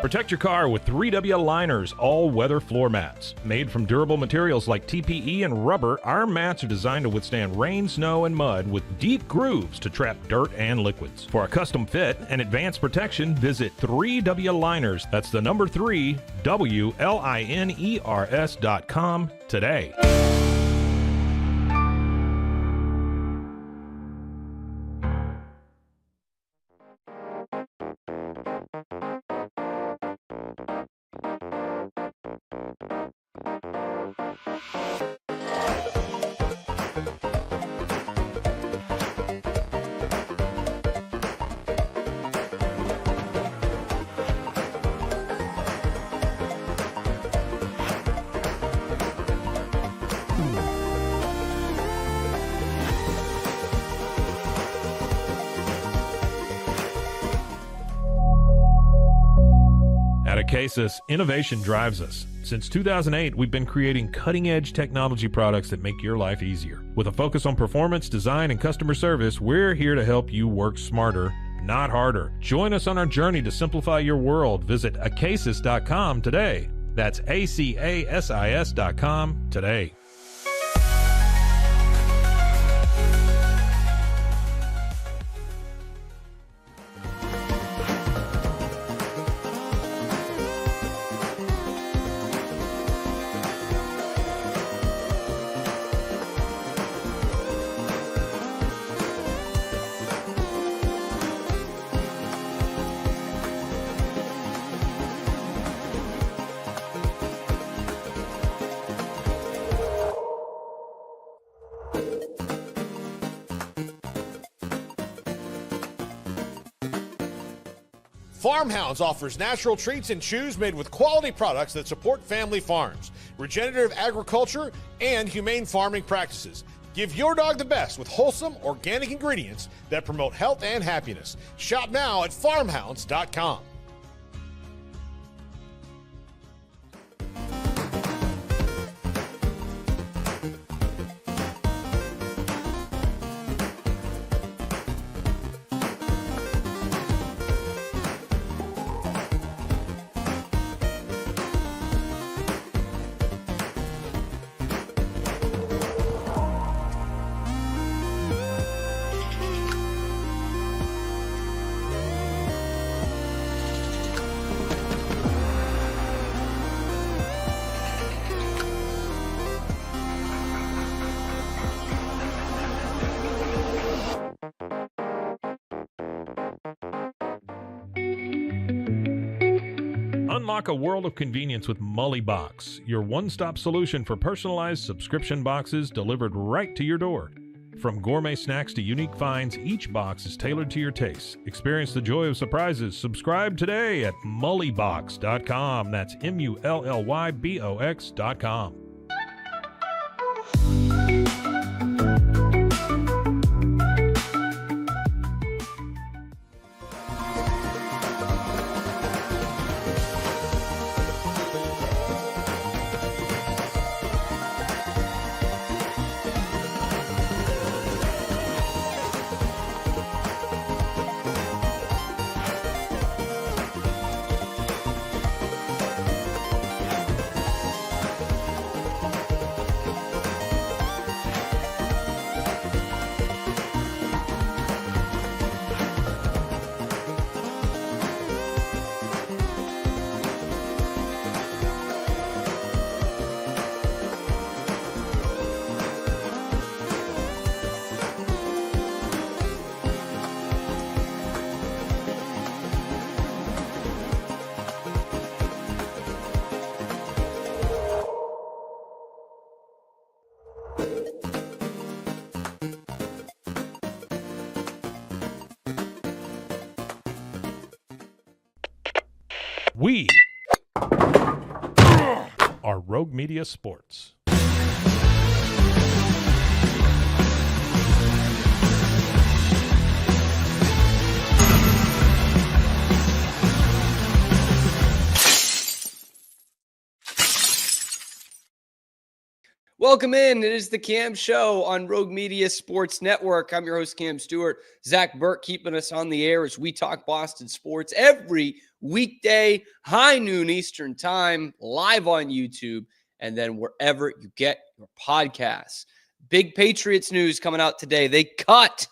Protect your car with 3W Liners all-weather floor mats. Made from durable materials like TPE and rubber, our mats are designed to withstand rain, snow, and mud with deep grooves to trap dirt and liquids. For a custom fit and advanced protection, visit 3W Liners. That's the number 3, WLINERS.com today. At Acasis, innovation drives us. Since 2008, we've been creating cutting-edge technology products that make your life easier. With a focus on performance, design, and customer service, we're here to help you work smarter, not harder. Join us on our journey to simplify your world. Visit acasis.com today. That's ACASIS.com today. Farmhounds offers natural treats and chews made with quality products that support family farms, regenerative agriculture, and humane farming practices. Give your dog the best with wholesome, organic ingredients that promote health and happiness. Shop now at farmhounds.com. Unlock a world of convenience with Maye Box, your one-stop solution for personalized subscription boxes delivered right to your door. From gourmet snacks to unique finds, each box is tailored to your tastes. Experience the joy of surprises. Subscribe today at mullybox.com. That's MULLYBOX.com. We are Rogue Media Sports. Welcome in. It is the Cam Show on Rogue Media Sports Network. I'm your host, Cam Stewart. Zach Burke keeping us on the air as we talk Boston sports every weekday, high noon Eastern time, live on YouTube, and then wherever you get your podcasts. Big Patriots news coming out today. They cut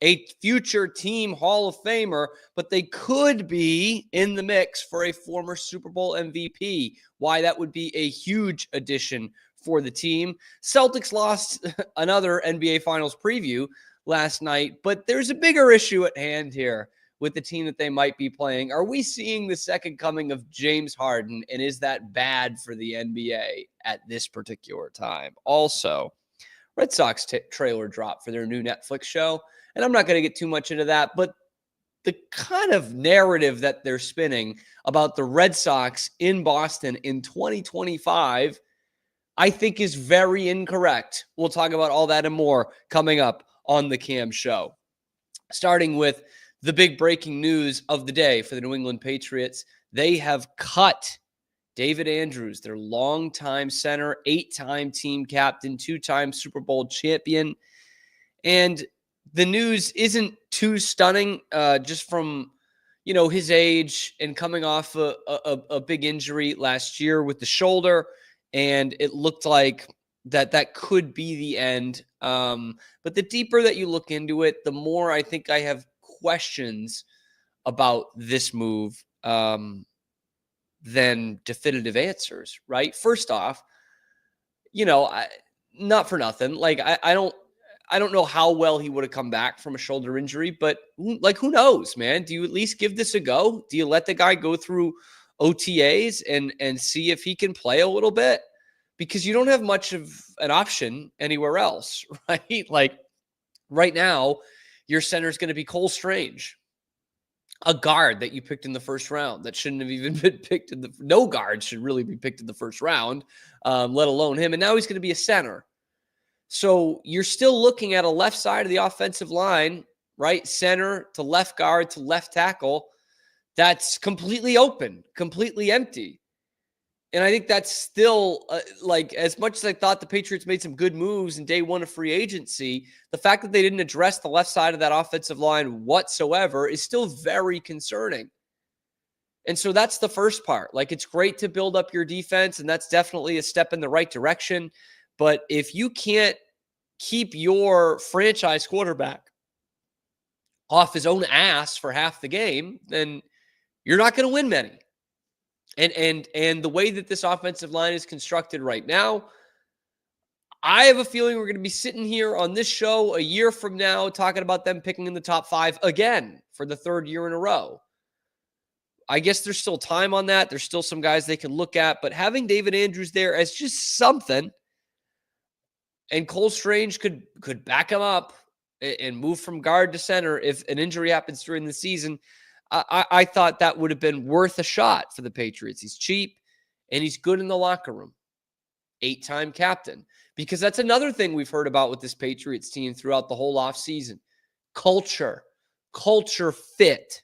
a future team Hall of Famer, but they could be in the mix for a former Super Bowl MVP. Why that would be a huge addition for the team. Celtics lost another NBA Finals preview last night, but there's a bigger issue at hand here with the team that they might be playing. Are we seeing the second coming of James Harden, and is that bad for the NBA at this particular time? Also, Red Sox trailer drop for their new Netflix show, and I'm not going to get too much into that, but the kind of narrative that they're spinning about the Red Sox in Boston in 2025, I think is very incorrect. We'll talk about all that and more coming up on the Cam Show. Starting with the big breaking news of the day for the New England Patriots. They have cut David Andrews, their longtime center, 8-time team captain, 2-time Super Bowl champion. And the news isn't too stunning just from, his age and coming off a big injury last year with the shoulder. And it looked like that could be the end. But the deeper that you look into it, the more I think I have questions about this move than definitive answers, right? First off, not for nothing. Like, I don't know how well he would have come back from a shoulder injury, but who knows, man? Do you at least give this a go? Do you let the guy go through OTAs and see if he can play a little bit? Because you don't have much of an option anywhere else, right? Like right now, your center is going to be Cole Strange, a guard that you picked in the first round that shouldn't have even been picked no guard should really be picked in the first round, let alone him. And now he's going to be a center. So you're still looking at a left side of the offensive line, right? Center to left guard to left tackle. That's completely open, completely empty. And I think that's still, as much as I thought the Patriots made some good moves in day one of free agency, the fact that they didn't address the left side of that offensive line whatsoever is still very concerning. And so that's the first part. Like, it's great to build up your defense, and that's definitely a step in the right direction. But if you can't keep your franchise quarterback off his own ass for half the game, then you're not going to win many. And the way that this offensive line is constructed right now, I have a feeling we're going to be sitting here on this show a year from now talking about them picking in the top 5 again for the third year in a row. I guess there's still time on that. There's still some guys they can look at, but having David Andrews there as just something, and Cole Strange could back him up and move from guard to center if an injury happens during the season. I thought that would have been worth a shot for the Patriots. He's cheap, and he's good in the locker room. 8-time captain. Because that's another thing we've heard about with this Patriots team throughout the whole offseason. Culture fit,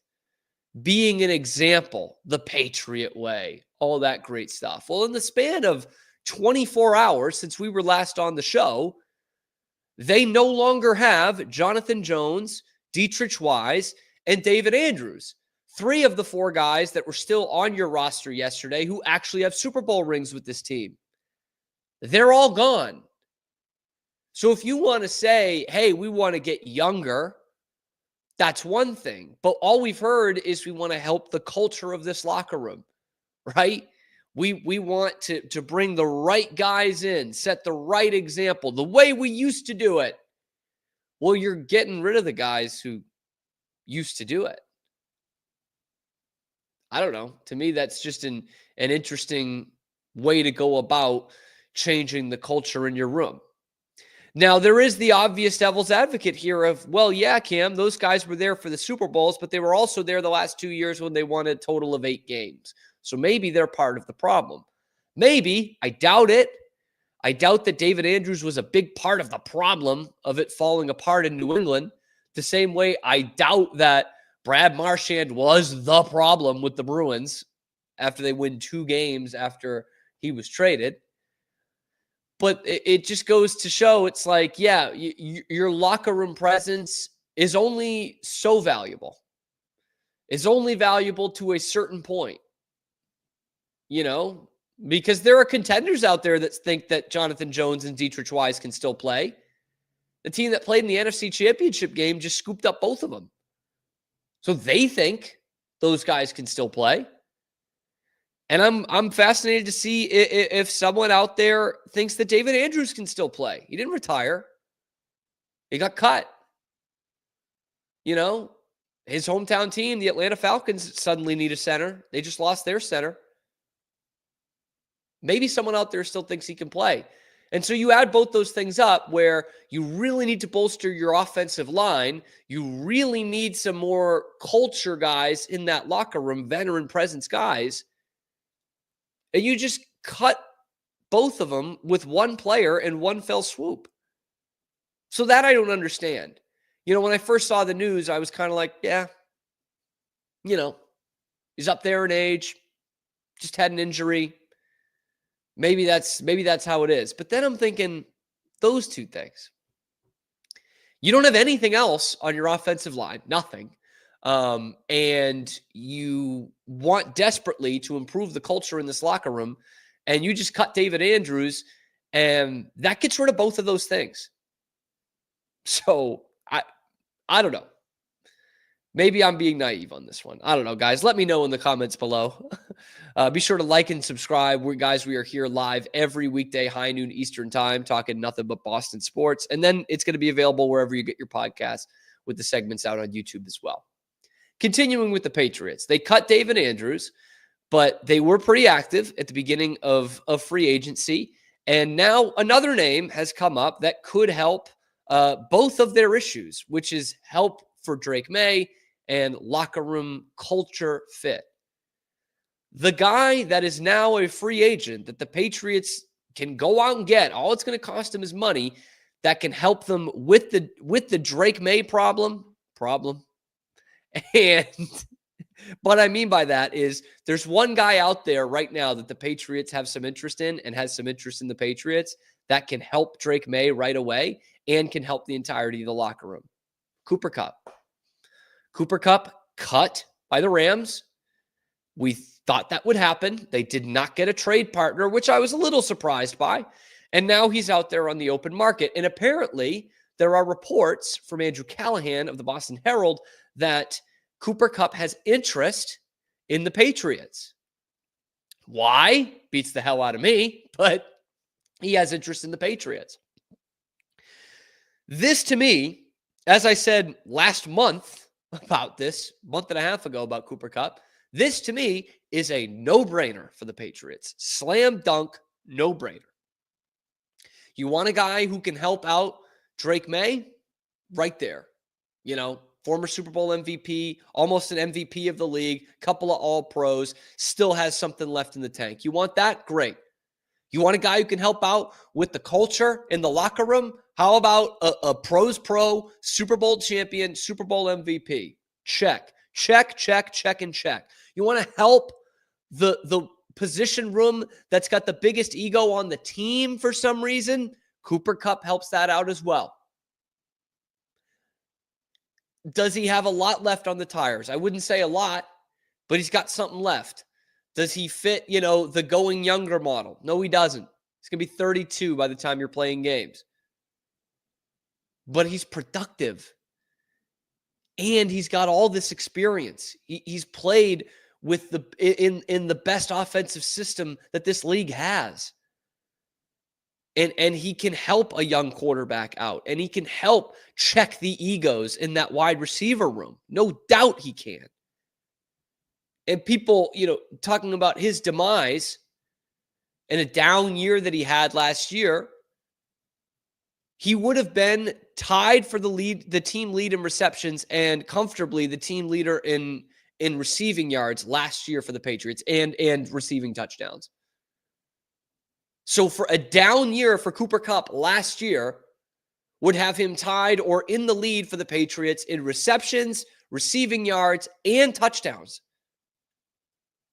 being an example, the Patriot way, all that great stuff. Well, in the span of 24 hours since we were last on the show, they no longer have Jonathan Jones, Dietrich Wise, and David Andrews. 3 of the 4 guys that were still on your roster yesterday who actually have Super Bowl rings with this team. They're all gone. So if you want to say, hey, we want to get younger, that's one thing. But all we've heard is we want to help the culture of this locker room, right? We want to bring the right guys in, set the right example, the way we used to do it. Well, you're getting rid of the guys who used to do it. I don't know. To me, that's just an interesting way to go about changing the culture in your room. Now, there is the obvious devil's advocate here of, well, yeah, Cam, those guys were there for the Super Bowls, but they were also there the last 2 years when they won a total of 8 games. So maybe they're part of the problem. Maybe. I doubt it. I doubt that David Andrews was a big part of the problem of it falling apart in New England. The same way I doubt that Brad Marchand was the problem with the Bruins after they win 2 games after he was traded. But it just goes to show, it's like, yeah, your locker room presence is only so valuable. is only valuable to a certain point, because there are contenders out there that think that Jonathan Jones and Dietrich Wise can still play. The team that played in the NFC Championship game just scooped up both of them. So they think those guys can still play. And I'm fascinated to see if someone out there thinks that David Andrews can still play. He didn't retire. He got cut. His hometown team, the Atlanta Falcons, suddenly need a center. They just lost their center. Maybe someone out there still thinks he can play. And so you add both those things up where you really need to bolster your offensive line. You really need some more culture guys in that locker room, veteran presence guys. And you just cut both of them with one player in one fell swoop. So that I don't understand. When I first saw the news, I was kind of like, yeah, he's up there in age, just had an injury. Maybe that's how it is. But then I'm thinking those two things. You don't have anything else on your offensive line, nothing. And you want desperately to improve the culture in this locker room, and you just cut David Andrews, and that gets rid of both of those things. So I don't know. Maybe I'm being naive on this one. I don't know, guys. Let me know in the comments below. Be sure to like and subscribe. We are here live every weekday, high noon Eastern time, talking nothing but Boston sports. And then it's going to be available wherever you get your podcasts, with the segments out on YouTube as well. Continuing with the Patriots, they cut David Andrews, but they were pretty active at the beginning of free agency. And now another name has come up that could help both of their issues, which is help for Drake Maye and locker room culture fit. The guy that is now a free agent that the Patriots can go out and get, all it's going to cost them is money, that can help them with the Drake Maye problem. And what I mean by that is there's one guy out there right now that the Patriots have some interest in and has some interest in the Patriots that can help Drake Maye right away and can help the entirety of the locker room. Cooper Kupp. Cooper Kupp cut by the Rams. We thought that would happen. They did not get a trade partner, which I was a little surprised by. And now he's out there on the open market. And apparently there are reports from Andrew Callahan of the Boston Herald that Cooper Kupp has interest in the Patriots. Why? Beats the hell out of me, but he has interest in the Patriots. This to me, as I said last month about this, month and a half ago about Cooper Kupp, this to me is a no-brainer for the Patriots. Slam dunk, no-brainer. You want a guy who can help out Drake Maye? Right there. Former Super Bowl MVP, almost an MVP of the league, couple of all-pros, still has something left in the tank. You want that? Great. You want a guy who can help out with the culture in the locker room? How about a pros pro, Super Bowl champion, Super Bowl MVP? Check, check, check, check, and check. You want to help the position room that's got the biggest ego on the team for some reason? Cooper Kupp helps that out as well. Does he have a lot left on the tires? I wouldn't say a lot, but he's got something left. Does he fit, the going younger model? No, he doesn't. He's going to be 32 by the time you're playing games. But he's productive. And he's got all this experience. He's played with in the best offensive system that this league has. And he can help a young quarterback out. And he can help check the egos in that wide receiver room. No doubt he can. And people, talking about his demise and a down year that he had last year, he would have been tied for the team lead in receptions and comfortably the team leader in receiving yards last year for the Patriots and receiving touchdowns. So for a down year for Cooper Kupp last year would have him tied or in the lead for the Patriots in receptions, receiving yards, and touchdowns.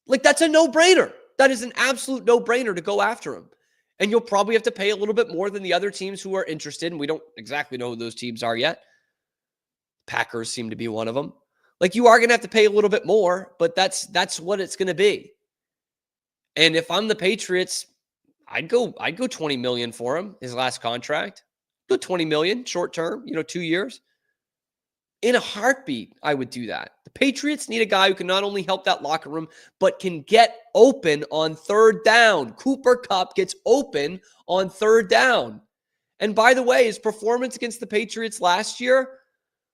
Like, that's a no-brainer. That is an absolute no-brainer to go after him. And you'll probably have to pay a little bit more than the other teams who are interested, and we don't exactly know who those teams are yet. Packers seem to be one of them. Like, you are going to have to pay a little bit more, but that's what it's going to be. And if I'm the Patriots, I'd go 20 million for him, his last contract. Go 20 million short term, 2 years. In a heartbeat, I would do that. The Patriots need a guy who can not only help that locker room, but can get open on third down. Cooper Kupp gets open on third down. And by the way, his performance against the Patriots last year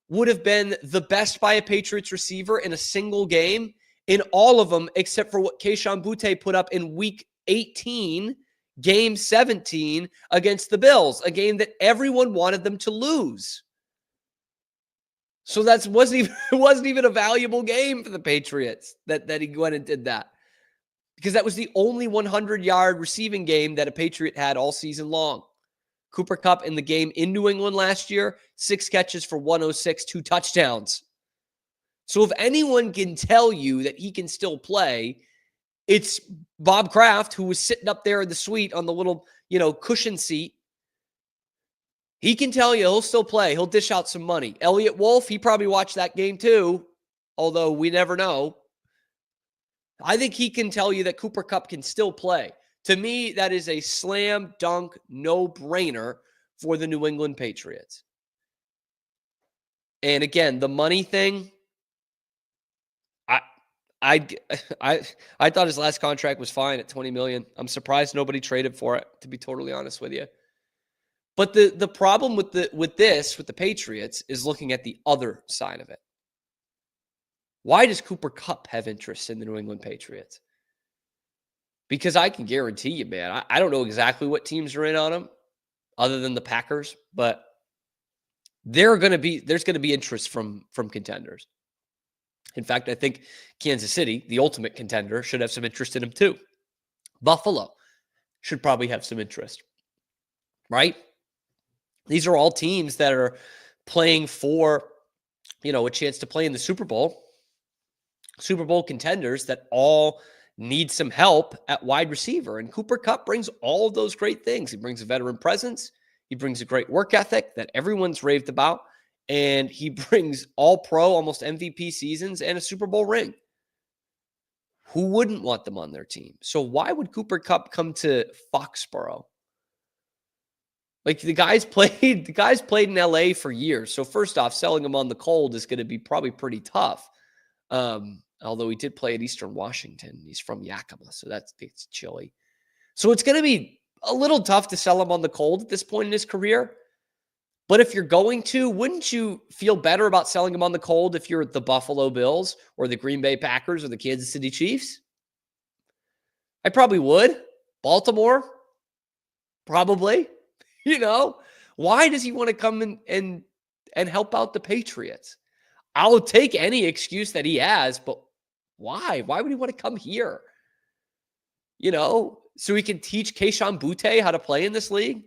would have been the best by a Patriots receiver in a single game in all of them, except for what Kayshon Boutte put up in week 18, game 17 against the Bills, a game that everyone wanted them to lose. So that wasn't even a valuable game for the Patriots that he went and did that, because that was the only 100-yard receiving game that a Patriot had all season long. Cooper Kupp in the game in New England last year, 6 catches for 106, 2 touchdowns. So if anyone can tell you that he can still play, it's Bob Kraft, who was sitting up there in the suite on the little, cushion seat. He can tell you he'll still play. He'll dish out some money. Elliott Wolf, he probably watched that game too, although we never know. I think he can tell you that Cooper Kupp can still play. To me, that is a slam dunk, no-brainer for the New England Patriots. And again, the money thing, I thought his last contract was fine at $20 million. I'm surprised nobody traded for it, to be totally honest with you. But the problem with the Patriots is looking at the other side of it. Why does Cooper Kupp have interest in the New England Patriots? Because I can guarantee you, man, I don't know exactly what teams are in on him other than the Packers, but there's going to be interest from contenders. In fact, I think Kansas City, the ultimate contender, should have some interest in him too. Buffalo should probably have some interest, right? These are all teams that are playing for, a chance to play in the Super Bowl. Super Bowl contenders that all need some help at wide receiver. And Cooper Kupp brings all of those great things. He brings a veteran presence. He brings a great work ethic that everyone's raved about. And he brings all-pro, almost MVP seasons and a Super Bowl ring. Who wouldn't want them on their team? So why would Cooper Kupp come to Foxborough? Like, the guys played in LA for years. So first off, selling him on the cold is going to be probably pretty tough. Although he did play at Eastern Washington. He's from Yakima, so it's chilly. So it's going to be a little tough to sell him on the cold at this point in his career. But if you're going to, wouldn't you feel better about selling him on the cold if you're the Buffalo Bills or the Green Bay Packers or the Kansas City Chiefs? I probably would. Baltimore? Probably. Why does he want to come and help out the Patriots? I'll take any excuse that he has, but why? Why would he want to come here? So he can teach Kayshon Boutte how to play in this league?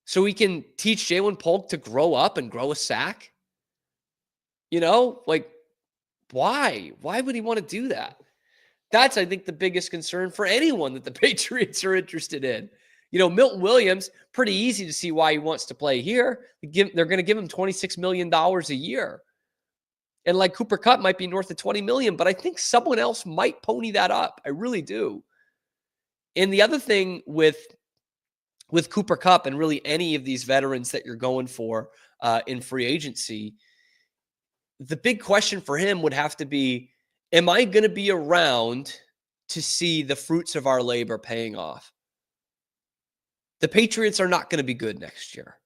So he can teach Jalen Polk to grow up and grow a sack? Why? Why would he want to do that? That's, I think, the biggest concern for anyone that the Patriots are interested in. Milton Williams, pretty easy to see why he wants to play here. They're going to give him $26 million a year. And like Cooper Kupp might be north of $20 million, but I think someone else might pony that up. I really do. And the other thing with Cooper Kupp and really any of these veterans that you're going for in free agency, the big question for him would have to be, am I going to be around to see the fruits of our labor paying off? The Patriots are not going to be good next year.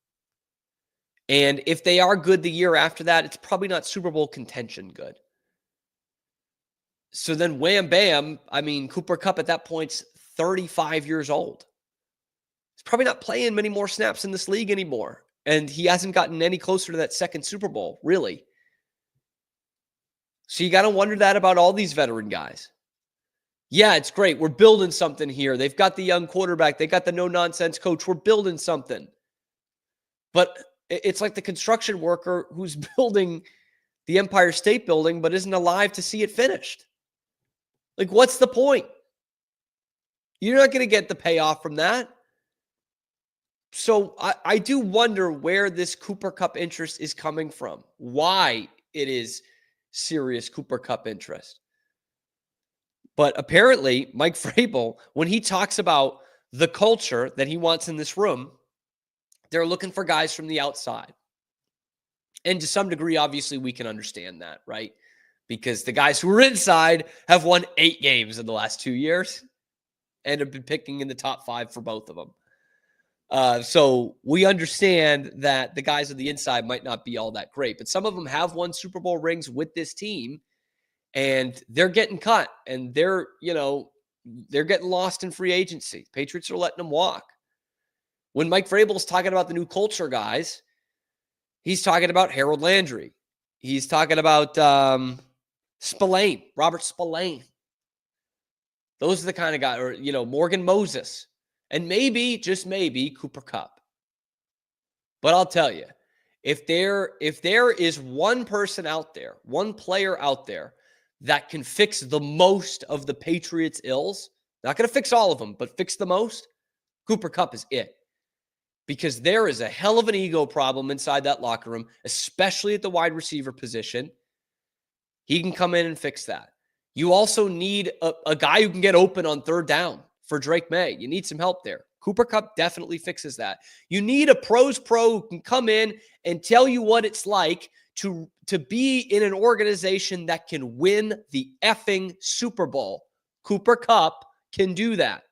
And if they are good the year after that, it's probably not Super Bowl contention good. So then wham, bam, Cooper Kupp at that point's 35 years old. He's probably not playing many more snaps in this league anymore. And he hasn't gotten any closer to that second Super Bowl, really. So you got to wonder that about all these veteran guys. Yeah, it's great. We're building something here. They've got the young quarterback. They got the no-nonsense coach. We're building something. But it's like the construction worker who's building the Empire State Building but isn't alive to see it finished. Like, what's the point? You're not going to get the payoff from that. So I do wonder where this Cooper Kupp interest is coming from. Why it is serious Cooper Kupp interest. But apparently, Mike Vrabel, when he talks about the culture that he wants in this room, they're looking for guys from the outside. And to some degree, obviously, we can understand that, right? Because the guys who are inside have won 8 games in the last 2 years and have been picking in the top 5 for both of them. So we understand that the guys on the inside might not be all that great, but some of them have won Super Bowl rings with this team, and they're getting cut, and they're getting lost in free agency. Patriots are letting them walk. When Mike Vrabel's talking about the new culture guys, he's talking about Harold Landry. He's talking about Spillane, Robert Spillane. Those are the kind of guys, or, Morgan Moses. And maybe, just maybe, Cooper Kupp. But I'll tell you, if there is one person out there, one player out there that can fix the most of the Patriots' ills, not going to fix all of them, but fix the most, Cooper Kupp is it. Because there is a hell of an ego problem inside that locker room, especially at the wide receiver position. He can come in and fix that. You also need a guy who can get open on third down for Drake Maye. You need some help there. Cooper Kupp definitely fixes that. You need a pros pro who can come in and tell you what it's like to be in an organization that can win the effing Super Bowl. Cooper Kupp can do that.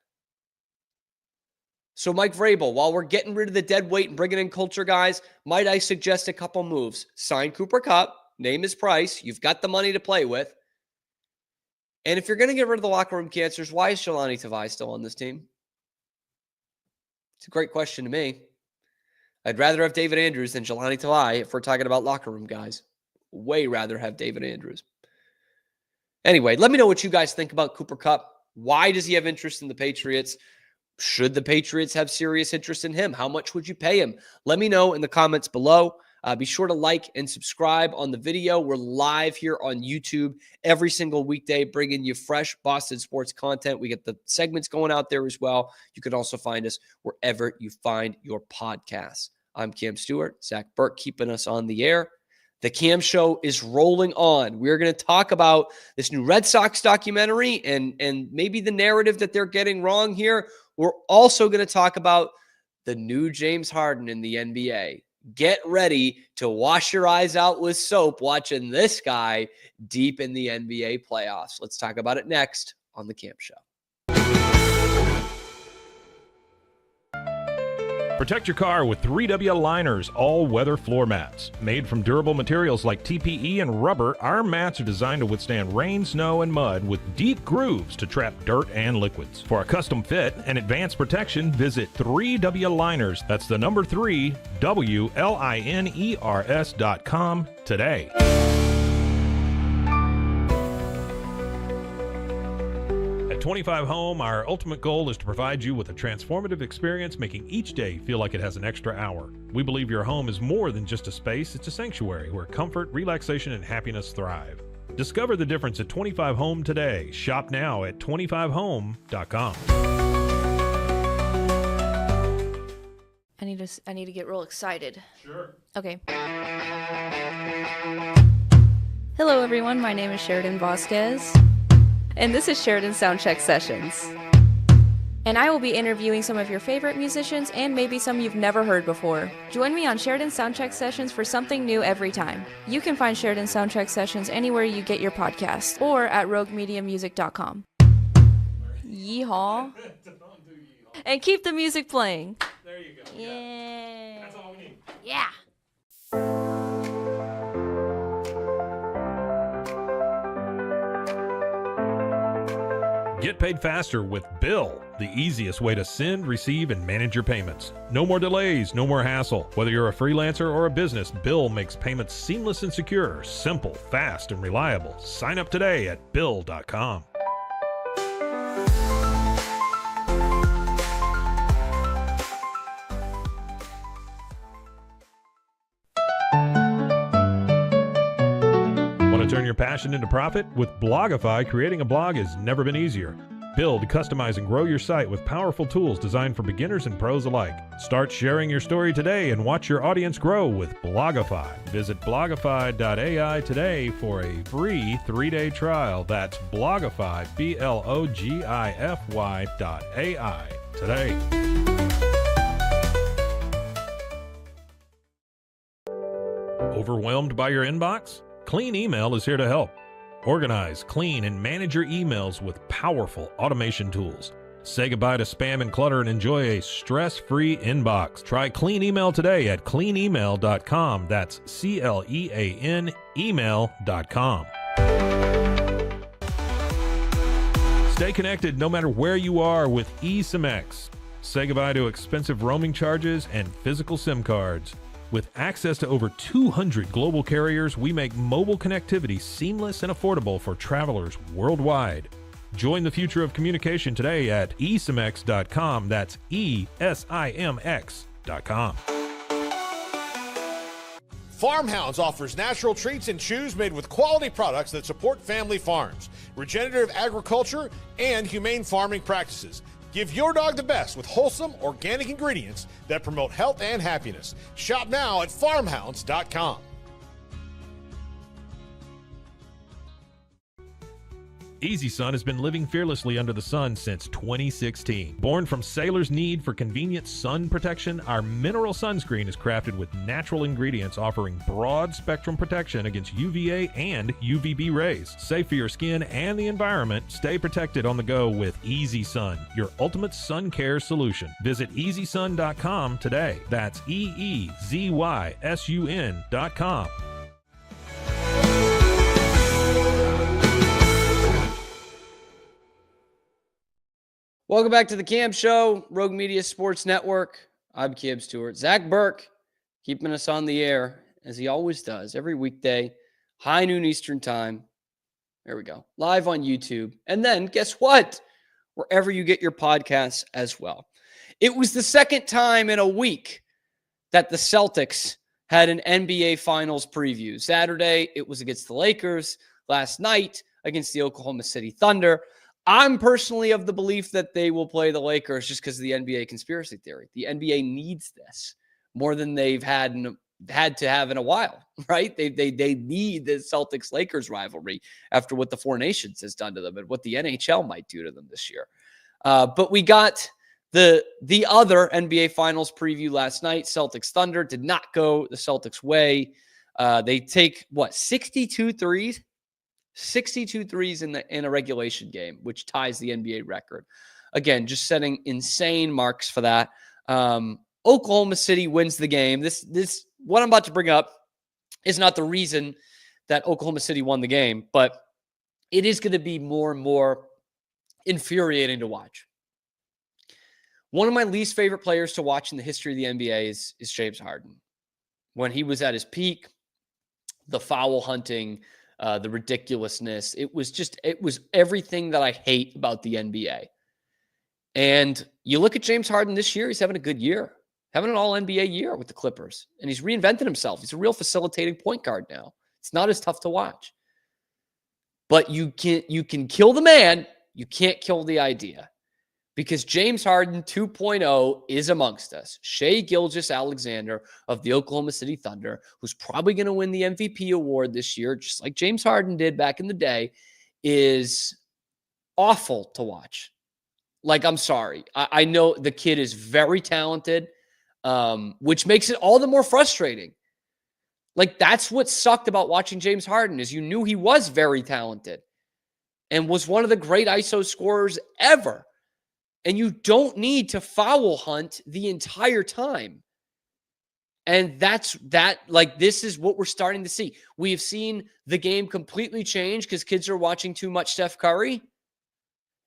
So Mike Vrabel, while we're getting rid of the dead weight and bringing in culture guys, might I suggest a couple moves? Sign Cooper Kupp, name his price. You've got the money to play with. And if you're going to get rid of the locker room cancers, why is Jahlani Tavai still on this team? It's a great question to me. I'd rather have David Andrews than Jahlani Tavai if we're talking about locker room guys. Way rather have David Andrews. Anyway, let me know what you guys think about Cooper Kupp. Why does he have interest in the Patriots? Should the Patriots have serious interest in him? How much would you pay him? Let me know in the comments below. Be sure to like and subscribe on the video. We're live here on YouTube every single weekday, bringing you fresh Boston sports content. We get the segments going out there as well. You can also find us wherever you find your podcasts. I'm Cam Stewart, Zach Burke, keeping us on the air. The Cam Show is rolling on. We're going to talk about this new Red Sox documentary and maybe the narrative that they're getting wrong here. We're also going to talk about the new James Harden in the NBA. Get ready to wash your eyes out with soap watching this guy deep in the NBA playoffs. Let's talk about it next on The Cam Show. Protect your car with 3W Liners all-weather floor mats. Made from durable materials like TPE and rubber, our mats are designed to withstand rain, snow, and mud with deep grooves to trap dirt and liquids. For a custom fit and advanced protection, visit 3W Liners. That's the number 3, WLINERS.com today. At 25 Home, our ultimate goal is to provide you with a transformative experience, making each day feel like it has an extra hour. We believe your home is more than just a space, it's a sanctuary where comfort, relaxation, and happiness thrive. Discover the difference at 25 Home today. Shop now at 25home.com. I need to get real excited. Sure. Okay. Hello everyone, my name is Sheridan Vasquez. And this is Sheridan Soundcheck Sessions. And I will be interviewing some of your favorite musicians and maybe some you've never heard before. Join me on Sheridan Soundcheck Sessions for something new every time. You can find Sheridan Soundcheck Sessions anywhere you get your podcasts or at roguemediamusic.com. Yeehaw. And keep the music playing. There you go. Yeah. That's all we need. Yeah. Get paid faster with Bill, the easiest way to send, receive, and manage your payments. No more delays, no more hassle. Whether you're a freelancer or a business, Bill makes payments seamless and secure, simple, fast, and reliable. Sign up today at Bill.com. Want to turn your passion into profit? With Blogify, creating a blog has never been easier. Build, customize, and grow your site with powerful tools designed for beginners and pros alike. Start sharing your story today and watch your audience grow with Blogify. Visit blogify.ai today for a free 3-day trial. That's Blogify, blogify.ai today. Overwhelmed by your inbox? Clean Email is here to help. Organize, clean, and manage your emails with powerful automation tools. Say goodbye to spam and clutter and enjoy a stress-free inbox. Try Clean Email today at cleanemail.com. That's CLEAN email.com. Stay connected no matter where you are with eSIM-X. Say goodbye to expensive roaming charges and physical SIM cards. With access to over 200 global carriers, we make mobile connectivity seamless and affordable for travelers worldwide. Join the future of communication today at esimx.com. That's ESIMX.com. Farmhounds offers natural treats and chews made with quality products that support family farms, regenerative agriculture, and humane farming practices. Give your dog the best with wholesome, organic ingredients that promote health and happiness. Shop now at farmhounds.com. EasySun has been living fearlessly under the sun since 2016. Born from sailors' need for convenient sun protection, our mineral sunscreen is crafted with natural ingredients offering broad spectrum protection against UVA and UVB rays. Safe for your skin and the environment, stay protected on the go with EasySun, your ultimate sun care solution. Visit EasySun.com today. That's EEZYSUN.com. Welcome back to the Cam Show, Rogue Media Sports Network. I'm Cam Stewart. Zach Burke keeping us on the air, as he always does, every weekday, high noon Eastern time. There we go. Live on YouTube. And then, guess what? Wherever you get your podcasts as well. It was the second time in a week that the Celtics had an NBA Finals preview. Saturday, it was against the Lakers. Last night, against the Oklahoma City Thunder. I'm personally of the belief that they will play the Lakers just because of the NBA conspiracy theory. The NBA needs this more than they've had to have in a while, right? They need the Celtics-Lakers rivalry after what the Four Nations has done to them and what the NHL might do to them this year. But we got the other NBA Finals preview last night. Celtics Thunder did not go the Celtics' way. They take, 62 threes? 62 threes in a regulation game, which ties the NBA record. Again, just setting insane marks for that. Oklahoma City wins the game. This what I'm about to bring up is not the reason that Oklahoma City won the game, but it is going to be more and more infuriating to watch. One of my least favorite players to watch in the history of the NBA is James Harden. When he was at his peak, the foul hunting, the ridiculousness. It was everything that I hate about the NBA. And you look at James Harden this year, he's having a good year, having an all NBA year with the Clippers. And he's reinvented himself. He's a real facilitating point guard now. It's not as tough to watch. But you can kill the man, you can't kill the idea. Because James Harden 2.0 is amongst us. Shai Gilgeous-Alexander of the Oklahoma City Thunder, who's probably going to win the MVP award this year, just like James Harden did back in the day, is awful to watch. Like, I'm sorry. I know the kid is very talented, which makes it all the more frustrating. Like, that's what sucked about watching James Harden, is you knew he was very talented and was one of the great ISO scorers ever. And you don't need to foul hunt the entire time. And this is what we're starting to see. We have seen the game completely change because kids are watching too much Steph Curry.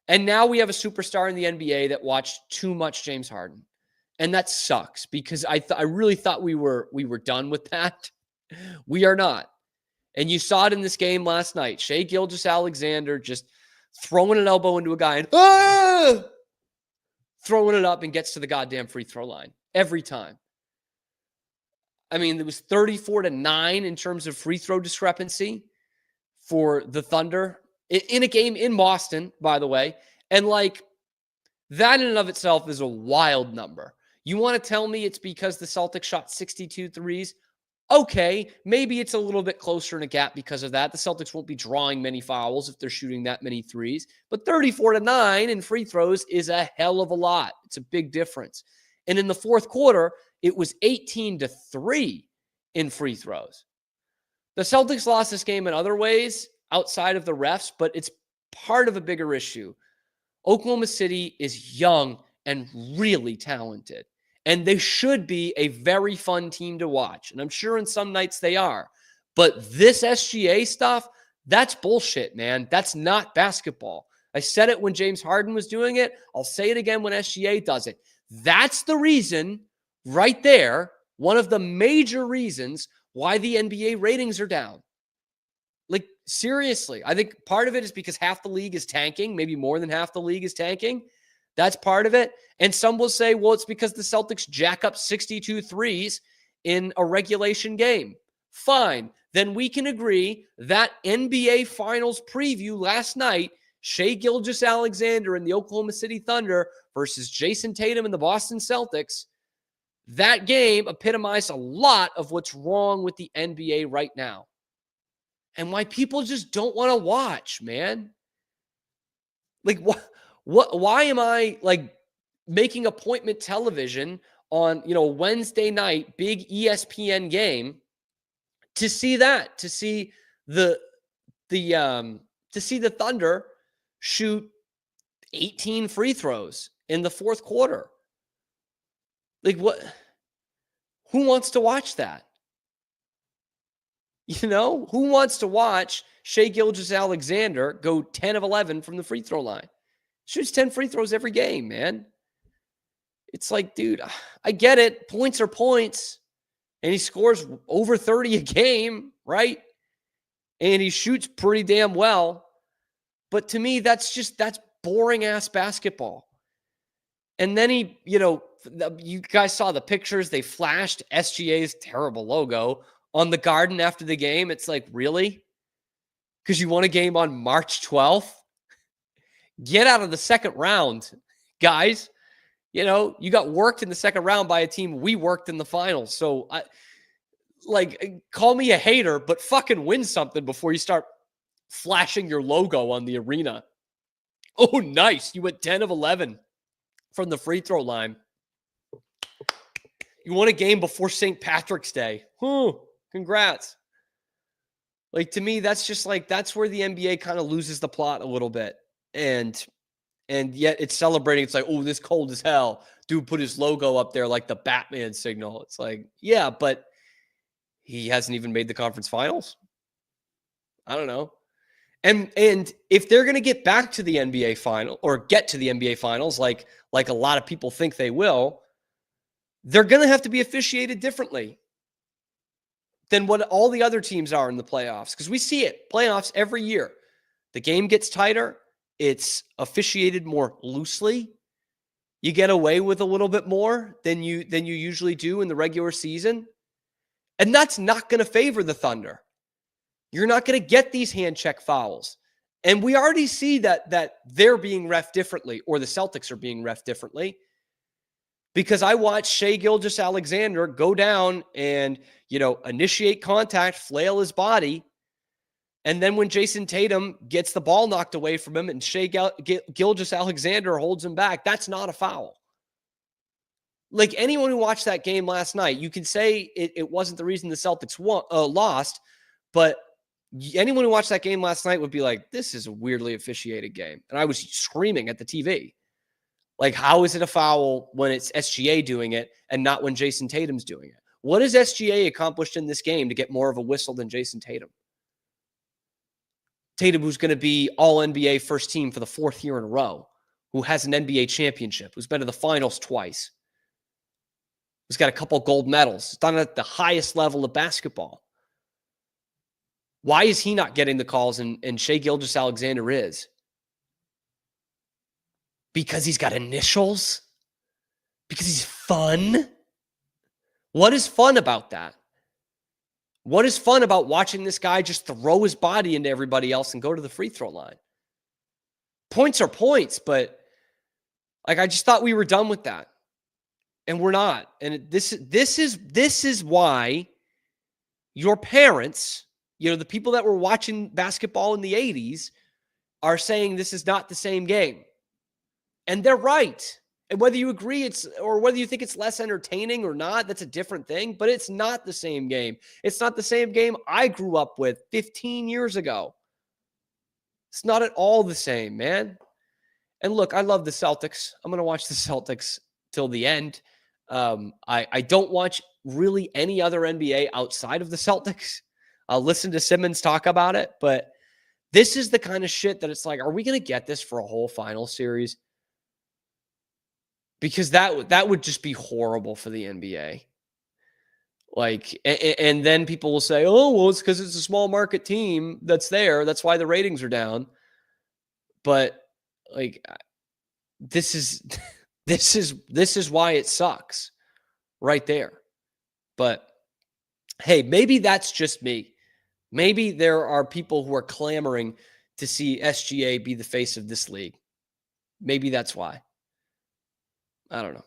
And now we have a superstar in the NBA that watched too much James Harden. And that sucks because I really thought we were done with that. We are not. And you saw it in this game last night. Shai Gilgeous-Alexander just throwing an elbow into a guy and throwing it up and gets to the goddamn free throw line every time. I mean, it was 34-9 in terms of free throw discrepancy for the Thunder in a game in Boston, by the way. And like that in and of itself is a wild number. You want to tell me it's because the Celtics shot 62 threes? Okay, maybe it's a little bit closer in a gap because of that. The Celtics won't be drawing many fouls if they're shooting that many threes, but 34-9 in free throws is a hell of a lot. It's a big difference. And in the fourth quarter, it was 18-3 in free throws. The Celtics lost this game in other ways outside of the refs, but it's part of a bigger issue. Oklahoma City is young and really talented. And they should be a very fun team to watch. And I'm sure in some nights they are. But this SGA stuff, that's bullshit, man. That's not basketball. I said it when James Harden was doing it. I'll say it again when SGA does it. That's the reason right there, one of the major reasons why the NBA ratings are down. Like, seriously, I think part of it is because half the league is tanking. Maybe more than half the league is tanking. That's part of it. And some will say, well, it's because the Celtics jack up 62 threes in a regulation game. Fine. Then we can agree that NBA Finals preview last night, Shai Gilgeous-Alexander and the Oklahoma City Thunder versus Jason Tatum and the Boston Celtics, that game epitomized a lot of what's wrong with the NBA right now. And why people just don't want to watch, man. Like, why am I like making appointment television on, Wednesday night, big ESPN game to see that, to see the Thunder shoot 18 free throws in the fourth quarter? Like, what? Who wants to watch that? Who wants to watch Shai Gilgeous-Alexander go 10 of 11 from the free throw line? Shoots 10 free throws every game, man. It's like, dude, I get it. Points are points. And he scores over 30 a game, right? And he shoots pretty damn well. But to me, that's boring ass basketball. And then you guys saw the pictures. They flashed SGA's terrible logo on the Garden after the game. It's like, really? Because you won a game on March 12th? Get out of the second round, guys. You got worked in the second round by a team we worked in the finals. So, call me a hater, but fucking win something before you start flashing your logo on the arena. Oh, nice. You went 10 of 11 from the free throw line. You won a game before St. Patrick's Day. Congrats. To me, that's just that's where the NBA kind of loses the plot a little bit. And yet it's celebrating. It's like, oh, this cold as hell. Dude put his logo up there like the Batman signal. It's like, yeah, but he hasn't even made the conference finals. I don't know. And if they're going to get back to the NBA final or get to the NBA finals, like a lot of people think they will, they're going to have to be officiated differently than what all the other teams are in the playoffs. Because we see it, playoffs every year. The game gets tighter. It's officiated more loosely. You get away with a little bit more than you usually do in the regular season. And that's not going to favor the Thunder. You're not going to get these hand check fouls. And we already see that they're being ref differently, or the Celtics are being ref differently. Because I watched Shai Gilgeous-Alexander go down and, initiate contact, flail his body. And then when Jason Tatum gets the ball knocked away from him and Shai Gilgeous-Alexander holds him back, that's not a foul. Like, anyone who watched that game last night, you can say it wasn't the reason the Celtics lost, but anyone who watched that game last night would be like, this is a weirdly officiated game. And I was screaming at the TV. Like, how is it a foul when it's SGA doing it and not when Jason Tatum's doing it? What has SGA accomplished in this game to get more of a whistle than Jason Tatum? Tatum, who's going to be all-NBA first team for the fourth year in a row, who has an NBA championship, who's been to the finals twice, who's got a couple gold medals, done at the highest level of basketball. Why is he not getting the calls and Shai Gilgeous-Alexander is? Because he's got initials? Because he's fun? What is fun about that? What is fun about watching this guy just throw his body into everybody else and go to the free throw line? points are points, but like I just thought we were done with that. And we're not. And this is why your parents, the people that were watching basketball in the 80s are saying this is not the same game. And they're right. And whether you agree or whether you think it's less entertaining or not, that's a different thing, but it's not the same game. It's not the same game I grew up with 15 years ago. It's not at all the same, man. And look, I love the Celtics. I'm going to watch the Celtics till the end. I don't watch really any other NBA outside of the Celtics. I'll listen to Simmons talk about it, but this is the kind of shit that it's like, are we going to get this for a whole final series? Because that would just be horrible for the NBA. Like, and then people will say, oh, well, it's because it's a small market team that's there. That's why the ratings are down. But like, this is why it sucks right there. But hey, maybe that's just me. Maybe there are people who are clamoring to see SGA be the face of this league. Maybe that's why. I don't know.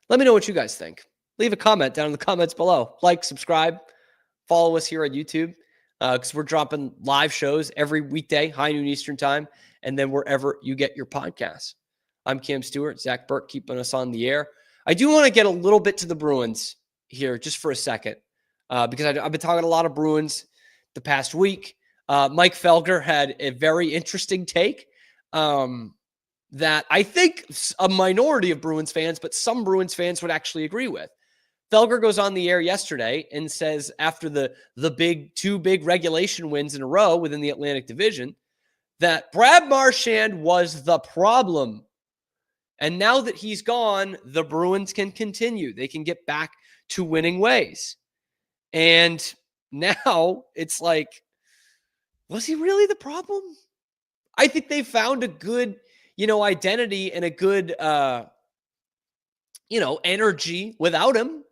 Let me know what you guys think. Leave a comment down in the comments below. Like, subscribe, follow us here on YouTube because we're dropping live shows every weekday, high noon Eastern time, and then wherever you get your podcasts. I'm Cam Stewart, Zach Burke, keeping us on the air. I do want to get a little bit to the Bruins here just for a second because I've been talking a lot of Bruins the past week. Mike Felger had a very interesting take that I think a minority of Bruins fans, but some Bruins fans would actually agree with. Felger goes on the air yesterday and says after the two big regulation wins in a row within the Atlantic Division that Brad Marchand was the problem. And now that he's gone, the Bruins can continue. They can get back to winning ways. And now it's like, was he really the problem? I think they found a good, identity and a good, energy without him.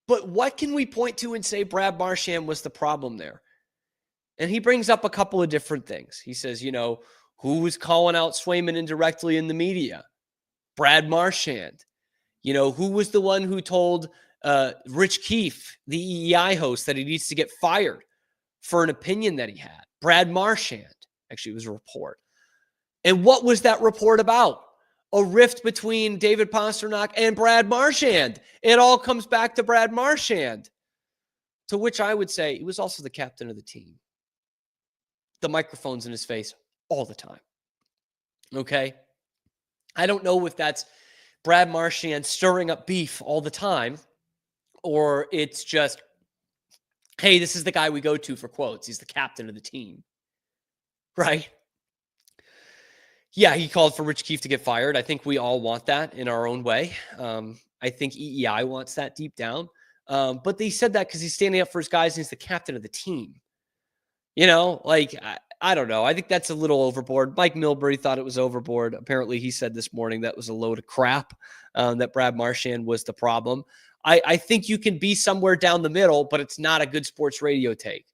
But what can we point to and say Brad Marchand was the problem there? And he brings up a couple of different things. He says, who was calling out Swayman indirectly in the media? Brad Marchand. Who was the one who told Rich Keefe, the EEI host, that he needs to get fired for an opinion that he had? Brad Marchand. Actually, it was a report. And what was that report about? A rift between David Pastrnak and Brad Marchand. It all comes back to Brad Marchand. To which I would say he was also the captain of the team. The microphone's in his face all the time. Okay? I don't know if that's Brad Marchand stirring up beef all the time, or it's just, hey, this is the guy we go to for quotes. He's the captain of the team. Right? Yeah, he called for Rich Keefe to get fired. I think we all want that in our own way. I think EEI wants that deep down. But they said that because he's standing up for his guys and he's the captain of the team. I don't know. I think that's a little overboard. Mike Milbury thought it was overboard. Apparently, he said this morning that was a load of crap, that Brad Marchand was the problem. I think you can be somewhere down the middle, but it's not a good sports radio take.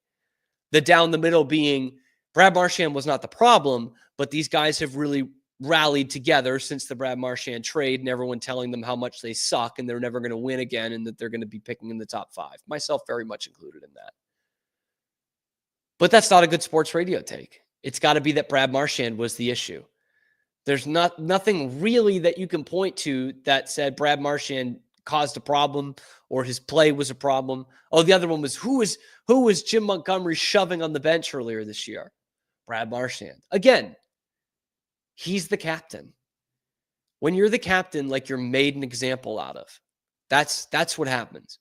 The down the middle being Brad Marchand was not the problem, but these guys have really rallied together since the Brad Marchand trade and everyone telling them how much they suck and they're never going to win again and that they're going to be picking in the top 5. Myself very much included in that. But that's not a good sports radio take. It's got to be that Brad Marchand was the issue. There's nothing really that you can point to that said Brad Marchand caused a problem or his play was a problem. Oh, the other one was who was Jim Montgomery shoving on the bench earlier this year? Brad Marchand. Again, he's the captain. When you're the captain, like you're made an example out of. That's what happens.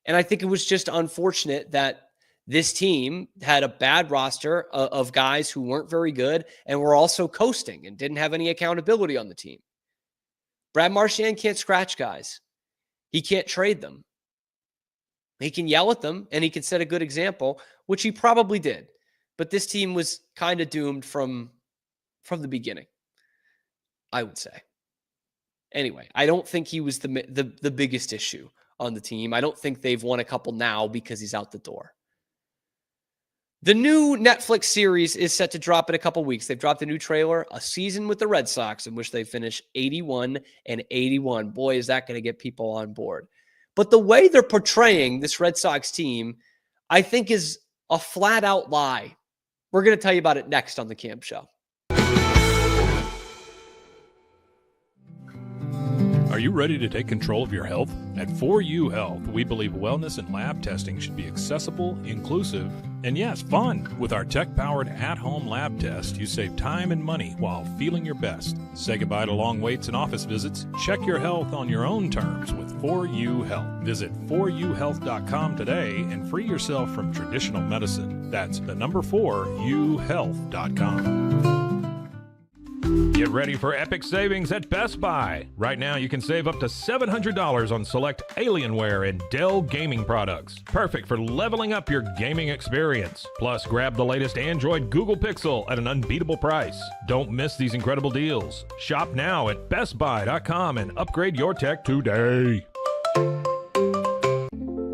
And I think it was just unfortunate that this team had a bad roster of guys who weren't very good and were also coasting and didn't have any accountability on the team. Brad Marchand can't scratch guys. He can't trade them. He can yell at them and he can set a good example, which he probably did. But this team was kind of doomed from the beginning, I would say. Anyway, I don't think he was the biggest issue on the team. I don't think they've won a couple now because he's out the door. The new Netflix series is set to drop in a couple weeks. They've dropped a new trailer, A Season with the Red Sox, in which they finish 81-81. Boy, is that going to get people on board. But the way they're portraying this Red Sox team, I think, is a flat-out lie. We're going to tell you about it next on The Cam Show. Are you ready to take control of your health? At 4U Health, we believe wellness and lab testing should be accessible, inclusive, and yes, fun. With our tech-powered at-home lab test, you save time and money while feeling your best. Say goodbye to long waits and office visits. Check your health on your own terms with 4U Health. Visit 4uhealth.com today and free yourself from traditional medicine. That's the number 4uhealth.com. Get ready for epic savings at Best Buy. Right now, you can save up to $700 on select Alienware and Dell gaming products. Perfect for leveling up your gaming experience. Plus, grab the latest Android Google Pixel at an unbeatable price. Don't miss these incredible deals. Shop now at bestbuy.com and upgrade your tech today.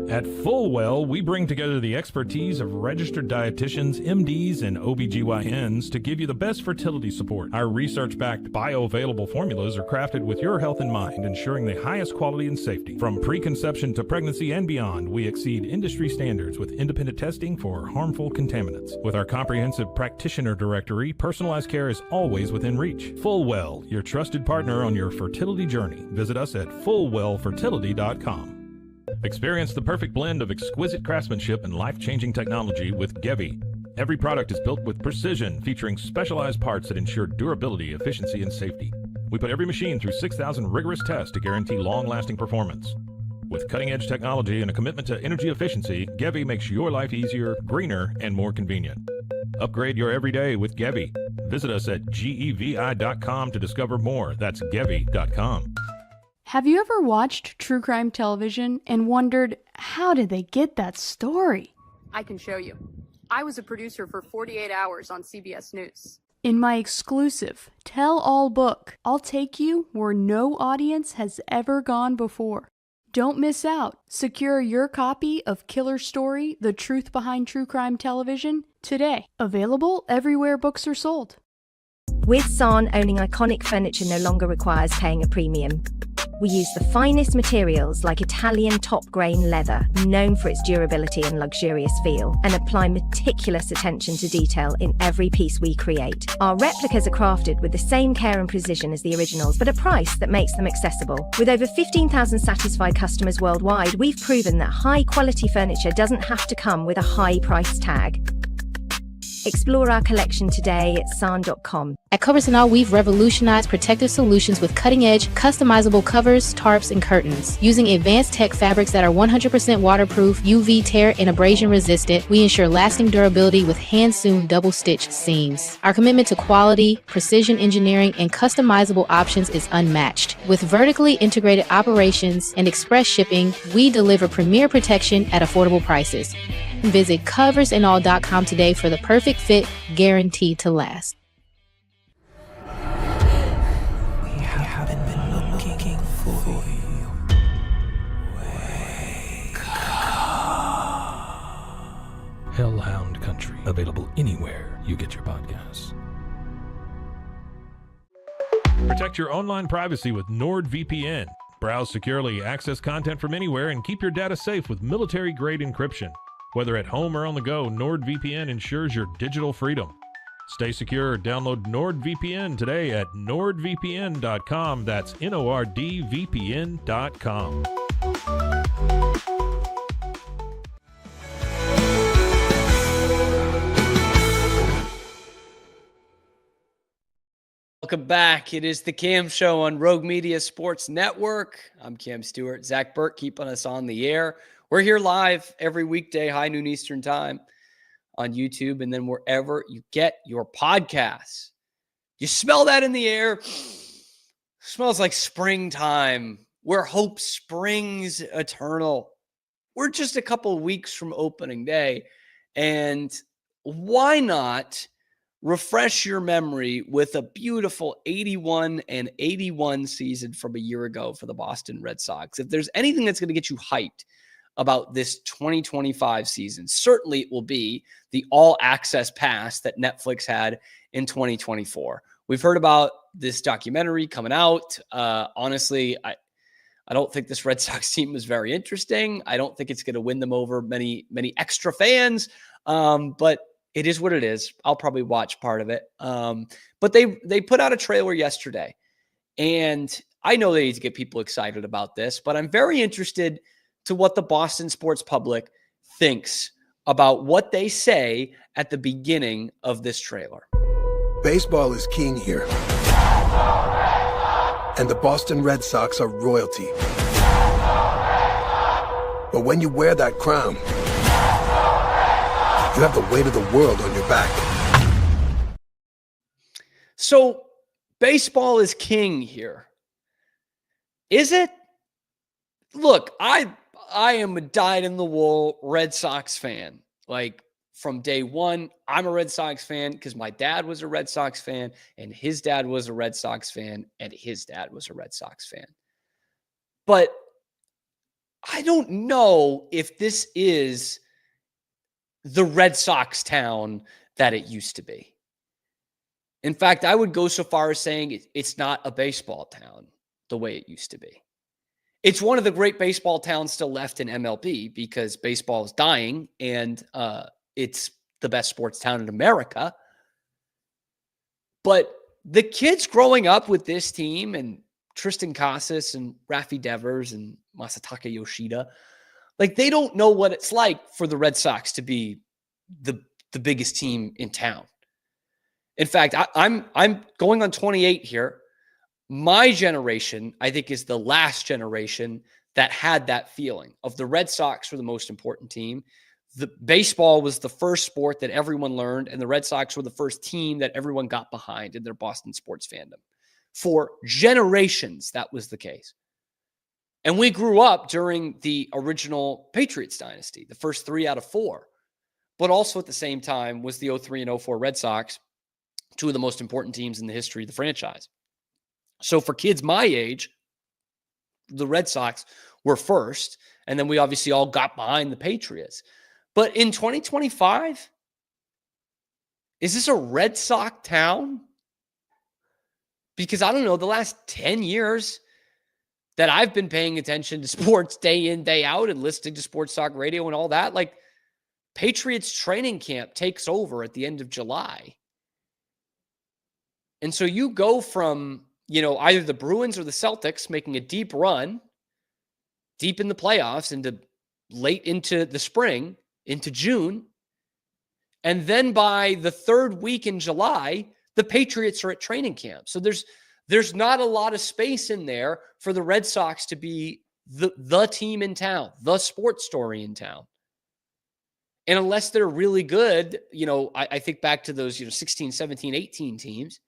At Fullwell, we bring together the expertise of registered dietitians, MDs, and OBGYNs to give you the best fertility support. Our research-backed bioavailable formulas are crafted with your health in mind, ensuring the highest quality and safety. From preconception to pregnancy and beyond, we exceed industry standards with independent testing for harmful contaminants. With our comprehensive practitioner directory, personalized care is always within reach. Fullwell, your trusted partner on your fertility journey. Visit us at fullwellfertility.com. Experience the perfect blend of exquisite craftsmanship and life-changing technology with Gevi. Every product is built with precision, featuring specialized parts that ensure durability, efficiency, and safety. We put every machine through 6,000 rigorous tests to guarantee long-lasting performance. With cutting-edge technology and a commitment to energy efficiency, Gevi makes your life easier, greener, and more convenient. Upgrade your everyday with Gevi. Visit us at gevi.com to discover more. That's gevi.com. Have you ever watched true crime television and wondered, how did they get that story? I can show you. I was a producer for 48 Hours on CBS News. In my exclusive tell-all book, I'll take you where no audience has ever gone before. Don't miss out. Secure your copy of Killer Story, The Truth Behind True Crime Television today. Available everywhere books are sold. With San, owning iconic furniture no longer requires paying a premium. We use the finest materials like Italian top-grain leather, known for its durability and luxurious feel, and apply meticulous attention to detail in every piece we create. Our replicas are crafted with the same care and precision as the originals, but at a price that makes them accessible. With over 15,000 satisfied customers worldwide, we've proven that high-quality furniture doesn't have to come with a high price tag. Explore our collection today at san.com. At Covers & All, we've revolutionized protective solutions with cutting-edge, customizable covers, tarps, and curtains. Using advanced tech fabrics that are 100% waterproof, UV tear, and abrasion-resistant, we ensure lasting durability with hand-sewn double-stitch seams. Our commitment to quality, precision engineering, and customizable options is unmatched. With vertically integrated operations and express shipping, we deliver premier protection at affordable prices. Visit coversandall.com today for the perfect fit, guaranteed to last. We haven't been looking for you. Wake up. Hellhound Country, available anywhere you get your podcasts. Protect your online privacy with NordVPN. Browse securely, access content from anywhere, and keep your data safe with military-grade encryption. Whether at home or on the go, NordVPN ensures your digital freedom. Stay secure. Download NordVPN today at nordvpn.com. That's NORDVPN.com. Welcome back. It is the Cam Show on Rogue Media Sports Network. I'm Cam Stewart. Zach Burke keeping us on the air. We're here live every weekday, high noon Eastern time on YouTube, and then wherever you get your podcasts. You smell that in the air? Smells like springtime, where hope springs eternal. We're just a couple of weeks from opening day, and why not refresh your memory with a beautiful 81-81 season from a year ago for the Boston Red Sox? If there's anything that's going to get you hyped about this 2025 season. Certainly it will be the all access pass that Netflix had in 2024. We've heard about this documentary coming out. Honestly, I don't think this Red Sox team was very interesting. I don't think it's going to win them over many extra fans. But it is what it is. I'll probably watch part of it. But they put out a trailer yesterday, and I know they need to get people excited about this, but I'm very interested to what the Boston sports public thinks about what they say at the beginning of this trailer. Baseball is king here, and the Boston Red Sox are royalty. But when you wear that crown, you have the weight of the world on your back. So baseball is king here. Is it? Look, I am a dyed-in-the-wool Red Sox fan. Like, from day one, I'm a Red Sox fan because my dad was a Red Sox fan, and his dad was a Red Sox fan, and his dad was a Red Sox fan. But I don't know if this is the Red Sox town that it used to be. In fact, I would go so far as saying it's not a baseball town the way it used to be. It's one of the great baseball towns still left in MLB because baseball is dying, and it's the best sports town in America. But the kids growing up with this team and Tristan Casas and Rafi Devers and Masataka Yoshida, like, they don't know what it's like for the Red Sox to be the biggest team in town. In fact, I'm going on 28 here. My generation, I think, is the last generation that had that feeling of the Red Sox were the most important team. The baseball was the first sport that everyone learned, and the Red Sox were the first team that everyone got behind in their Boston sports fandom. For generations, that was the case. And we grew up during the original Patriots dynasty, the first 3 out of 4. But also at the same time was the 03 and 04 Red Sox, 2 of the most important teams in the history of the franchise. So for kids my age, the Red Sox were first, and then we obviously all got behind the Patriots. But in 2025, is this a Red Sox town? Because I don't know, the last 10 years that I've been paying attention to sports day in, day out, and listening to Sports Talk Radio and all that, like, Patriots training camp takes over at the end of July. And so you go from, either the Bruins or the Celtics making a deep run, deep in the playoffs, into late into the spring, into June. And then by the 3rd week in July, the Patriots are at training camp. So there's not a lot of space in there for the Red Sox to be the team in town, the sports story in town. And unless they're really good, I think back to those, 16, 17, 18 teams,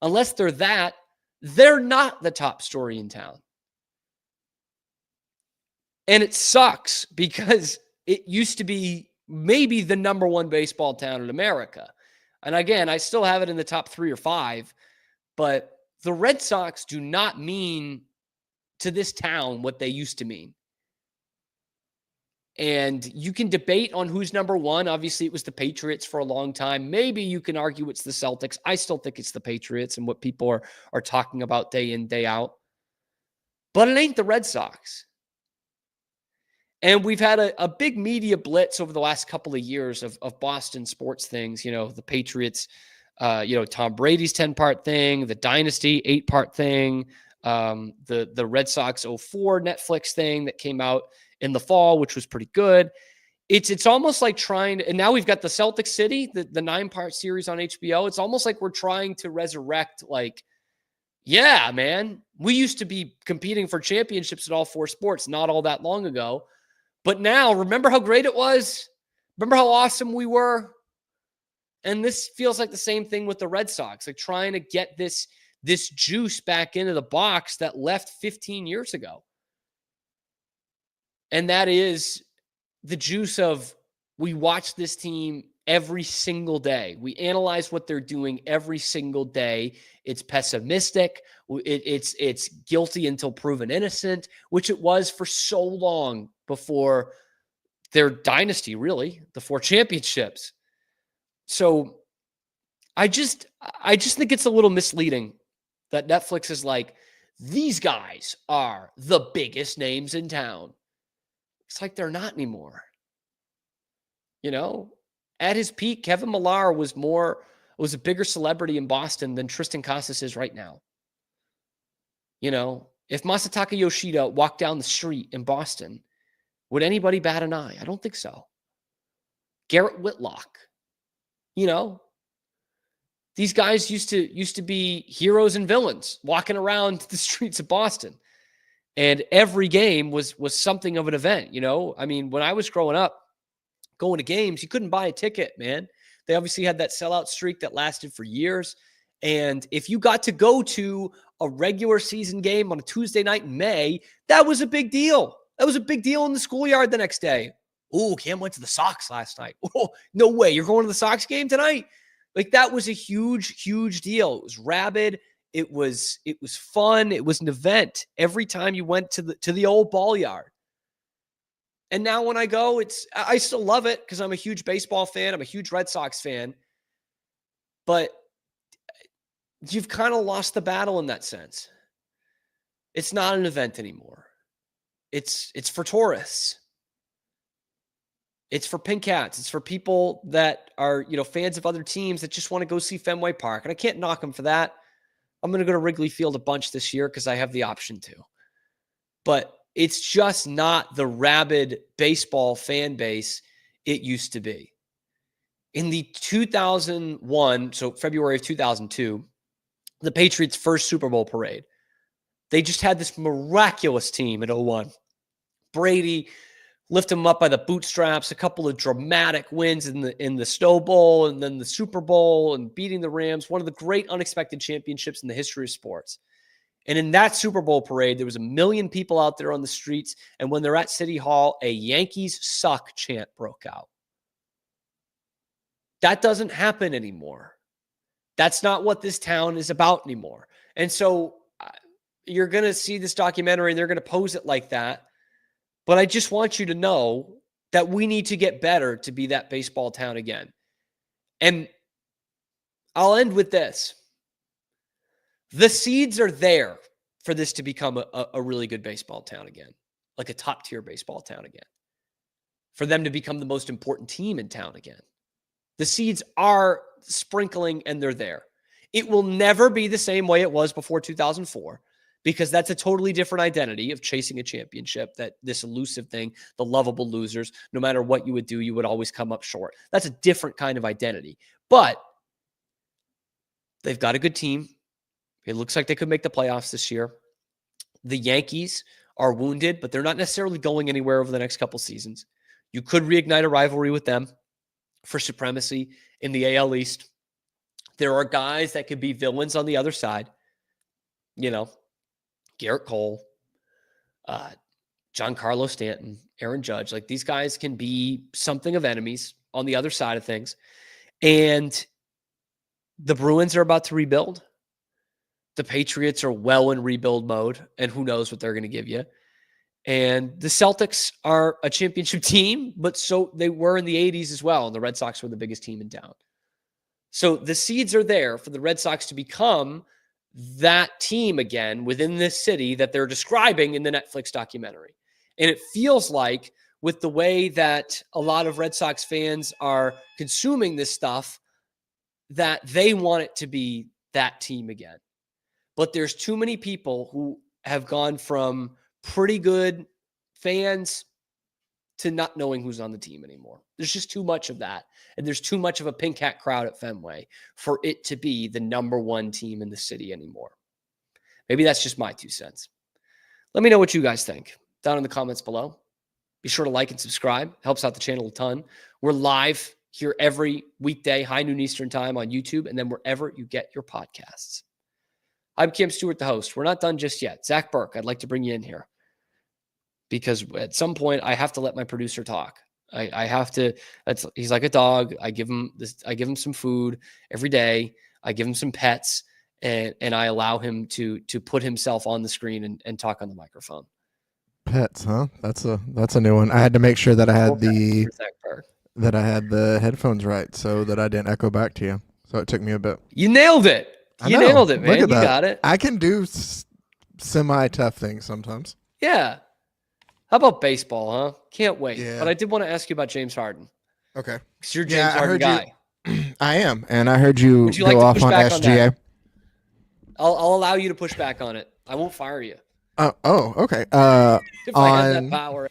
unless they're that, they're not the top story in town. And it sucks because it used to be maybe the number 1 baseball town in America. And again, I still have it in the top 3 or 5, but the Red Sox do not mean to this town what they used to mean. And you can debate on who's number 1. Obviously, it was the Patriots for a long time. Maybe you can argue it's the Celtics. I still think it's the Patriots and what people are talking about day in, day out. But it ain't the Red Sox. And we've had a big media blitz over the last couple of years of Boston sports things. The Patriots, Tom Brady's 10-part thing, the Dynasty 8-part thing, the Red Sox 04 Netflix thing that came out in the fall, which was pretty good. It's almost like and now we've got the Celtic City, the 9-part series on HBO. It's almost like we're trying to resurrect, like, yeah, man, we used to be competing for championships in all 4 sports not all that long ago. But now, remember how great it was? Remember how awesome we were? And this feels like the same thing with the Red Sox, like trying to get this juice back into the box that left 15 years ago. And that is the juice of, we watch this team every single day. We analyze what they're doing every single day. It's pessimistic. It's guilty until proven innocent, which it was for so long before their dynasty, really, the 4 championships. So I just think it's a little misleading that Netflix is like, these guys are the biggest names in town. It's like they're not anymore. You know, at his peak, Kevin Millar was a bigger celebrity in Boston than Tristan Casas is right now. You know, if Masataka Yoshida walked down the street in Boston, would anybody bat an eye? I don't think so. Garrett Whitlock, you know, these guys used to be heroes and villains walking around the streets of Boston. And every game was something of an event, you know? I mean, when I was growing up, going to games, you couldn't buy a ticket, man. They obviously had that sellout streak that lasted for years. And if you got to go to a regular season game on a Tuesday night in May, that was a big deal. That was a big deal in the schoolyard the next day. Oh, Cam went to the Sox last night. Oh, no way. You're going to the Sox game tonight? Like, that was a huge, huge deal. It was rabid. It was fun. It was an event every time you went to the old ball yard. And now when I go, I still love it because I'm a huge baseball fan. I'm a huge Red Sox fan. But you've kind of lost the battle in that sense. It's not an event anymore. It's for tourists. It's for pink hats. It's for people that are, you know, fans of other teams that just want to go see Fenway Park. And I can't knock them for that. I'm going to go to Wrigley Field a bunch this year because I have the option to. But it's just not the rabid baseball fan base it used to be. In the 2001, so February of 2002, the Patriots' first Super Bowl parade, they just had this miraculous team in 01. Brady lift them up by the bootstraps, a couple of dramatic wins in the Snow Bowl and then the Super Bowl and beating the Rams, one of the great unexpected championships in the history of sports. And in that Super Bowl parade, there was 1 million people out there on the streets. And when they're at City Hall, a Yankees suck chant broke out. That doesn't happen anymore. That's not what this town is about anymore. And so you're going to see this documentary and they're going to pose it like that. But I just want you to know that we need to get better to be that baseball town again. And I'll end with this. The seeds are there for this to become a really good baseball town again, like a top-tier baseball town again, for them to become the most important team in town again. The seeds are sprinkling and they're there. It will never be the same way it was before 2004. Because that's a totally different identity of chasing a championship, that this elusive thing, the lovable losers, no matter what you would do, you would always come up short. That's a different kind of identity. But they've got a good team. It looks like they could make the playoffs this year. The Yankees are wounded, but they're not necessarily going anywhere over the next couple seasons. You could reignite a rivalry with them for supremacy in the AL East. There are guys that could be villains on the other side. You know, Garrett Cole, Giancarlo Stanton, Aaron Judge. Like, these guys can be something of enemies on the other side of things. And the Bruins are about to rebuild. The Patriots are well in rebuild mode, and who knows what they're going to give you. And the Celtics are a championship team, but so they were in the 80s as well, and the Red Sox were the biggest team in town. So the seeds are there for the Red Sox to become that team again within this city that they're describing in the Netflix documentary. And it feels like, with the way that a lot of Red Sox fans are consuming this stuff, that they want it to be that team again. But there's too many people who have gone from pretty good fans to not knowing who's on the team anymore. There's just too much of that. And there's too much of a pink hat crowd at Fenway for it to be the number one team in the city anymore. Maybe that's just my 2 cents. Let me know what you guys think down in the comments below. Be sure to like and subscribe. Helps out the channel a ton. We're live here every weekday, high noon Eastern time on YouTube, and then wherever you get your podcasts. I'm Cam Stewart, the host. We're not done just yet. Zach Burke, I'd like to bring you in here, because at some point I have to let my producer talk. I have to. He's like a dog. I give him some food every day. I give him some pets, and I allow him to put himself on the screen and talk on the microphone. Pets, huh? That's a new one. I had to make sure that I had the headphones right so that I didn't echo back to you. So it took me a bit. You nailed it. You nailed it, man. Look at you that. got it. I can do semi-tough things sometimes. Yeah. How about baseball, huh? Can't wait. Yeah. But I did want to ask you about James Harden. Okay. Because you're James Harden guy. I am, and I heard you Would you go like to off push on back SGA. on that? I'll allow you to push back on it. I won't fire you. Okay. If I had that power.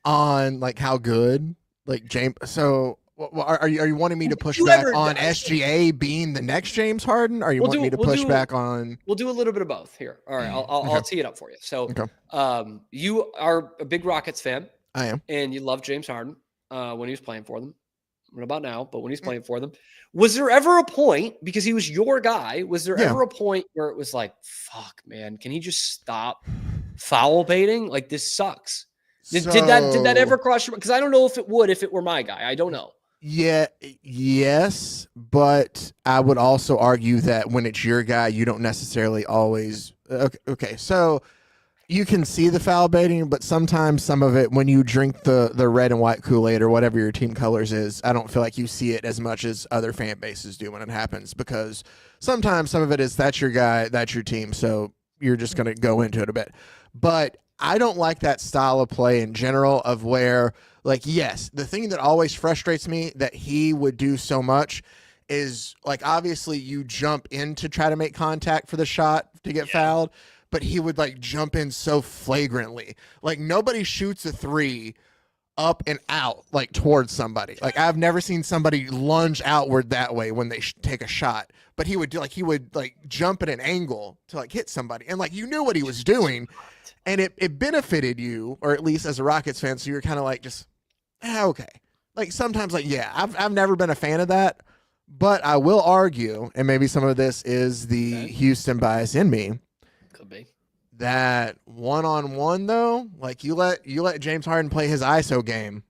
On like how good, like James. So, are you wanting me to push back on SGA being the next James Harden? Or are you wanting me to push back on? We'll do a little bit of both here. All right, I'll tee it up for you. So, you are a big Rockets fan. I am, and you love James Harden when he was playing for them. What about now? But when he's playing for them, was there ever a point, because he was your guy, was there ever a point where it was like, fuck, man, can he just stop foul baiting? Like, this sucks. Did that ever cross your mind? Because I don't know if it would if it were my guy. I don't know. Yeah, yes, but I would also argue that when it's your guy, you don't necessarily always. Okay, so you can see the foul baiting, but sometimes some of it, when you drink the red and white Kool-Aid or whatever your team colors is, I don't feel like you see it as much as other fan bases do when it happens, because sometimes some of it is that's your guy, that's your team, so you're just going to go into it a bit. But I don't like that style of play in general of where, like, yes, the thing that always frustrates me that he would do so much is, like, obviously you jump in to try to make contact for the shot to get fouled, but he would like jump in so flagrantly. Like, nobody shoots a three up and out, like towards somebody. Like, I've never seen somebody lunge outward that way when they take a shot, but he would jump at an angle to like hit somebody. And like, you knew what he was doing, and it benefited you, or at least as a Rockets fan. So you're kind of like, just, okay. Like, sometimes, like, yeah, I've never been a fan of that, but I will argue, and maybe some of this is the Houston bias in me, be that one-on-one though, like you let James Harden play his ISO game.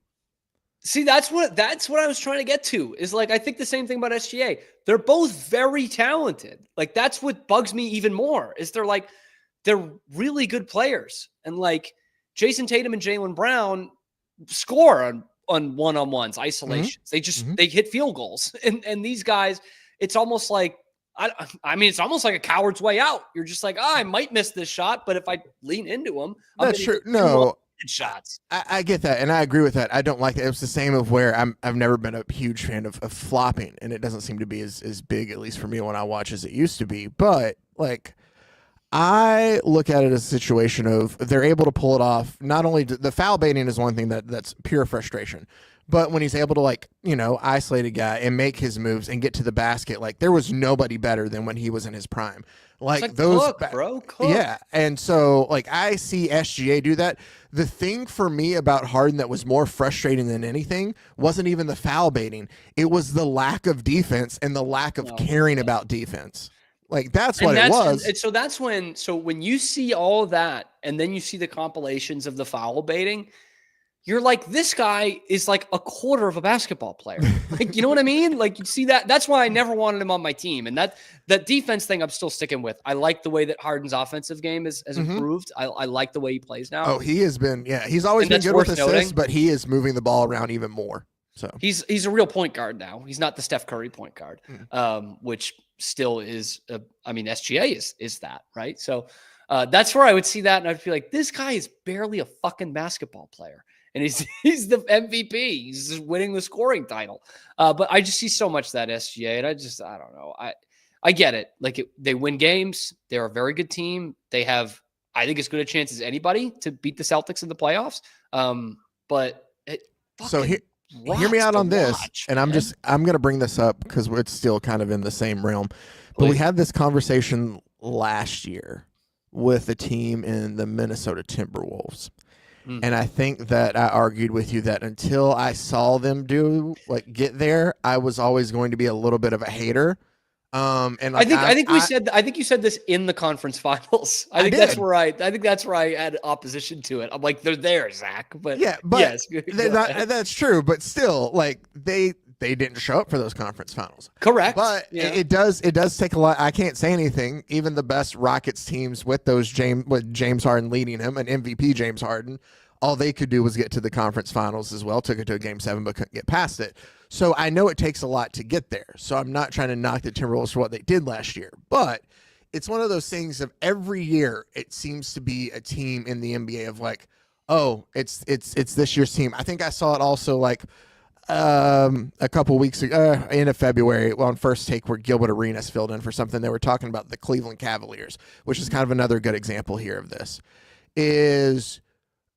See, that's what I was trying to get to, is like, I think the same thing about SGA. They're both very talented. Like, that's what bugs me even more, is they're really good players. And like, Jason Tatum and Jaylen Brown score on one-on-ones, isolations. They just they hit field goals. And these guys, it's almost like, I mean, it's almost like a coward's way out. You're just like, I might miss this shot, but if I lean into him, that's true. No shots. I get that, and I agree with that. I don't like that. It's the same of where I've never been a huge fan of flopping, and it doesn't seem to be as big, at least for me when I watch, as it used to be. But like, I look at it as a situation of they're able to pull it off. Not only the foul baiting is one thing that's pure frustration, but when he's able to, like, you know, isolate a guy and make his moves and get to the basket, like, there was nobody better than when he was in his prime. Like those, Cook. Yeah. And so, like, I see SGA do that. The thing for me about Harden that was more frustrating than anything wasn't even the foul baiting. It was the lack of defense and the lack of caring about defense. Like, that's what it was. And so when you see all of that, and then you see the compilations of the foul baiting, you're like, this guy is like a quarter of a basketball player. Like, you know what I mean? Like, you see that? That's why I never wanted him on my team. And that defense thing I'm still sticking with. I like the way that Harden's offensive game has improved. I like the way he plays now. Oh, he has been, he's always been good with assists, but he is moving the ball around even more. So he's a real point guard now. He's not the Steph Curry point guard, which still is, SGA is that, right? So that's where I would see that. And I'd feel like, this guy is barely a fucking basketball player. And he's the MVP. He's just winning the scoring title. But I just see so much of that SGA, and I don't know. I get it. Like, they win games. They're a very good team. They have, I think, as good a chance as anybody to beat the Celtics in the playoffs. But hear me out on this, and I'm going to bring this up because it's still kind of in the same realm. But we had this conversation last year with a team in the Minnesota Timberwolves. And I think that I argued with you that until I saw them get there, I was always going to be a little bit of a hater. And like, I think you said this in the conference finals. I think that's where I had opposition to it. I'm like, they're there, Zach. But yes, that's true. But still, like, they they didn't show up for those conference finals. Correct. But yeah. it does take a lot. I can't say anything. Even the best Rockets teams with James Harden leading him, an MVP James Harden, all they could do was get to the conference finals as well. Took it to a game 7, but couldn't get past it. So I know it takes a lot to get there. So I'm not trying to knock the Timberwolves for what they did last year, but it's one of those things of every year it seems to be a team in the NBA of like, oh, it's this year's team. I think I saw it also like a couple weeks ago, end of February, on First Take, where Gilbert Arenas filled in for something. They were talking about the Cleveland Cavaliers, which is kind of another good example here of this. Is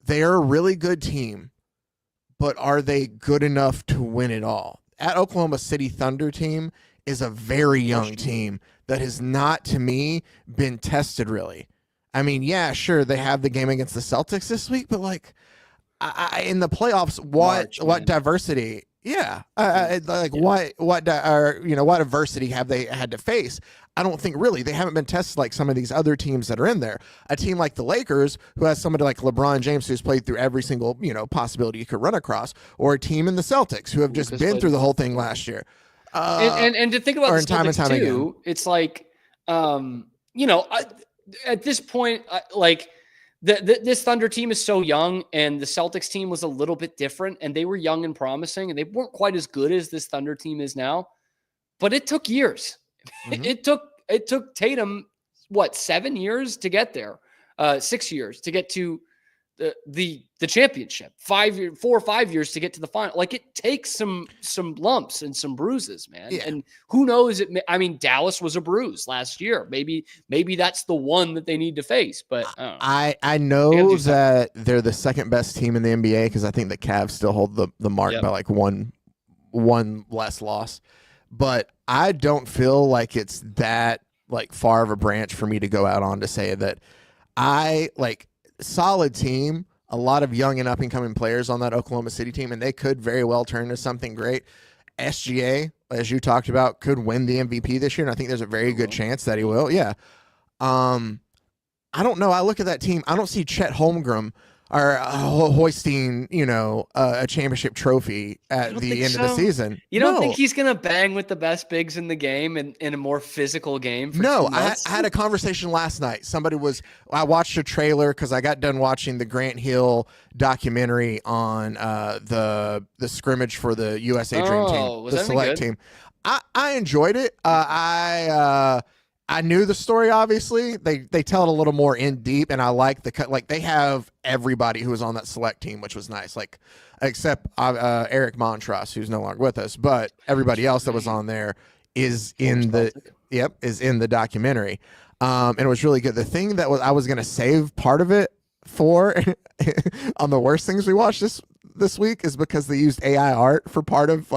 they're a really good team, but are they good enough to win it all? At Oklahoma City Thunder team is a very young team that has not, to me, been tested really. I mean, yeah, sure, they have the game against the Celtics this week, but like in the playoffs, what diversity? Yeah, what adversity have they had to face? I don't think really they haven't been tested like some of these other teams that are in there. A team like the Lakers, who has somebody like LeBron James, who's played through every single possibility you could run across, or a team in the Celtics who have just been through the whole thing last year. And to think about the time and Celtics time too, again. it's like, at this point, like this Thunder team is so young, and the Celtics team was a little bit different, and they were young and promising, and they weren't quite as good as this Thunder team is now. But it took years. Mm-hmm. It took Tatum 7 years to get there, 6 years to get to the championship, 4 or 5 years to get to the final. Like, it takes some lumps and some bruises, man. Yeah. And who knows? I mean, Dallas was a bruise last year. Maybe that's the one that they need to face. But I know that they're the second best team in the NBA, because I think the Cavs still hold the mark by like one less loss. But I don't feel like it's that like far of a branch for me to go out on to say that I like solid team, a lot of young and up and coming players on that Oklahoma City team, and they could very well turn into something great. SGA, as you talked about, could win the MVP this year, and I think there's a very good chance that he will. Yeah. I don't know. I look at that team. I don't see Chet Holmgren or hoisting, a championship trophy at the end of the season. You don't think he's going to bang with the best bigs in the game in a more physical game? No, I had a conversation last night. I watched a trailer because I got done watching the Grant Hill documentary on the scrimmage for the USA Dream team, the select team. I enjoyed it. I knew the story, obviously. They tell it a little more in deep, and I like the cut. Like, they have everybody who was on that select team, which was nice. Like, except Eric Montross, who's no longer with us, but everybody else that was on there is in the documentary. And it was really good. The thing that I was going to save part of it for on the worst things we watched this week is because they used AI art for part of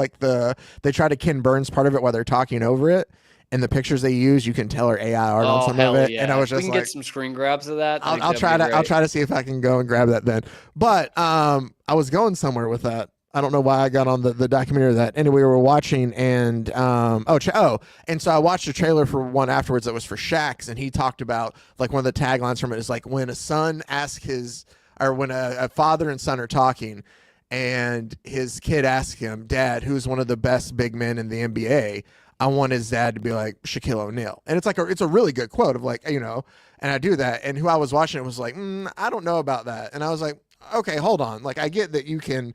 they tried to Ken Burns part of it while they're talking over it. And the pictures they use, you can tell are AI art on some of it. Yeah. And I was just get some screen grabs of that. I'll try to see if I can go and grab that then. But I was going somewhere with that. I don't know why I got on the documentary of that. Anyway, we were watching, and and so I watched a trailer for one afterwards that was for Shaq's, and he talked about like one of the taglines from it is like when when a father and son are talking, and his kid asks him, "Dad, who's one of the best big men in the NBA?" I want his dad to be like Shaquille O'Neal. And it's a really good quote of like, and I do that. And who I was watching it was like, I don't know about that. And I was like, okay, hold on. Like, I get that you can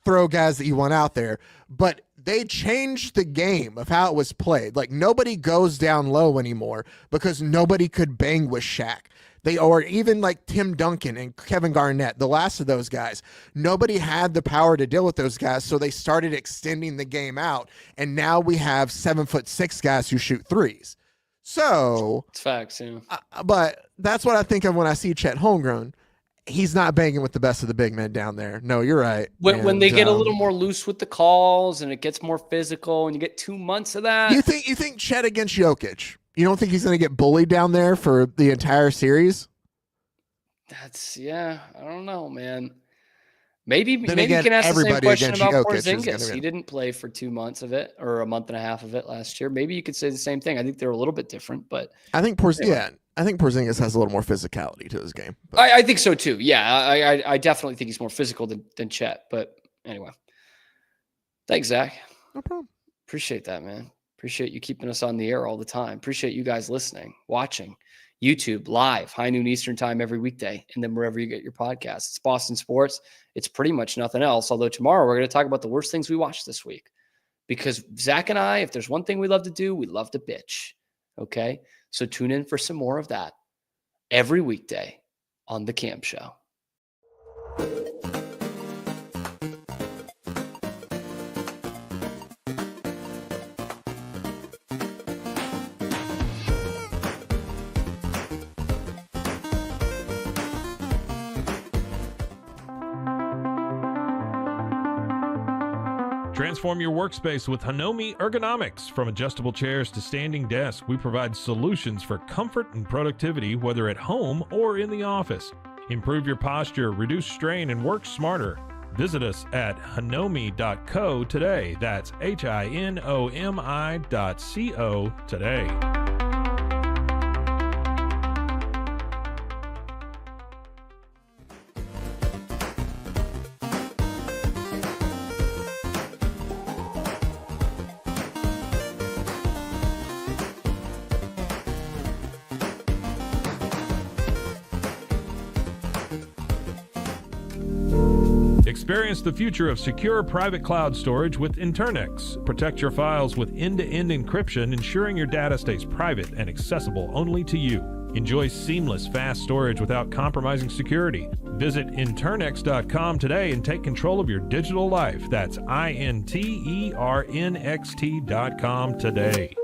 throw guys that you want out there, but they changed the game of how it was played. Like, nobody goes down low anymore because nobody could bang with Shaq. Or even like Tim Duncan and Kevin Garnett, the last of those guys. Nobody had the power to deal with those guys, so they started extending the game out, and now we have 7'6" guys who shoot threes. So it's facts, yeah. But that's what I think of when I see Chet Holmgren. He's not banging with the best of the big men down there. No, you're right. When they get a little more loose with the calls and it gets more physical, and you get 2 months of that. You think Chet against Jokic? You don't think he's going to get bullied down there for the entire series? I don't know, man. Maybe you can ask the same question about Porzingis. He didn't play for 2 months of it or a month and a half of it last year. Maybe you could say the same thing. I think they're a little bit different, but I think Porzingis has a little more physicality to his game. I think so too. Yeah, I definitely think he's more physical than Chet. But anyway, thanks, Zach. No problem. Appreciate that, man. Appreciate you keeping us on the air all the time. Appreciate you guys listening, watching. YouTube live, high noon Eastern time every weekday, and then wherever you get your podcasts. It's Boston Sports. It's pretty much nothing else. Although tomorrow we're going to talk about the worst things we watched this week. Because Zach and I, if there's one thing we love to do, we love to bitch. Okay? So tune in for some more of that every weekday on The Cam Show. Transform your workspace with Hanomi Ergonomics. From adjustable chairs to standing desks, we provide solutions for comfort and productivity, whether at home or in the office. Improve your posture, reduce strain, and work smarter. Visit us at hanomi.co today. That's HINOMI.co today. Experience the future of secure private cloud storage with Internex. Protect your files with end-to-end encryption, ensuring your data stays private and accessible only to you. Enjoy seamless, fast storage without compromising security. Visit Internext.com today and take control of your digital life. That's INTERNXT.com today.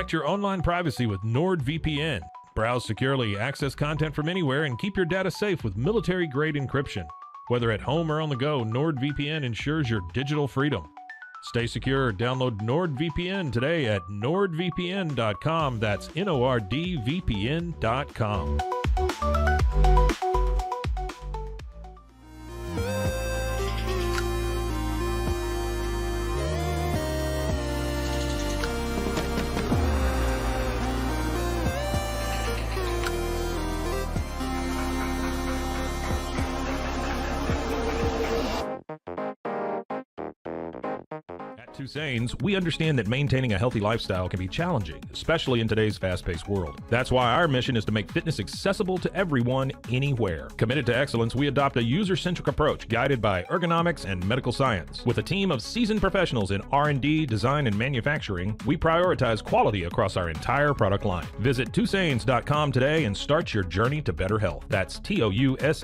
Protect your online privacy with NordVPN. Browse securely, access content from anywhere, and keep your data safe with military-grade encryption. Whether at home or on the go, NordVPN ensures your digital freedom. Stay secure. Download NordVPN today at nordvpn.com. That's NORDVPN.com. Sains, we understand that maintaining a healthy lifestyle can be challenging, especially in today's fast-paced world. That's why our mission is to make fitness accessible to everyone, anywhere. Committed to excellence, we adopt a user-centric approach guided by ergonomics and medical science. With a team of seasoned professionals in R&D, design, and manufacturing, we prioritize quality across our entire product line. Visit twosains.com today and start your journey to better health. That's TOUSAINS.com.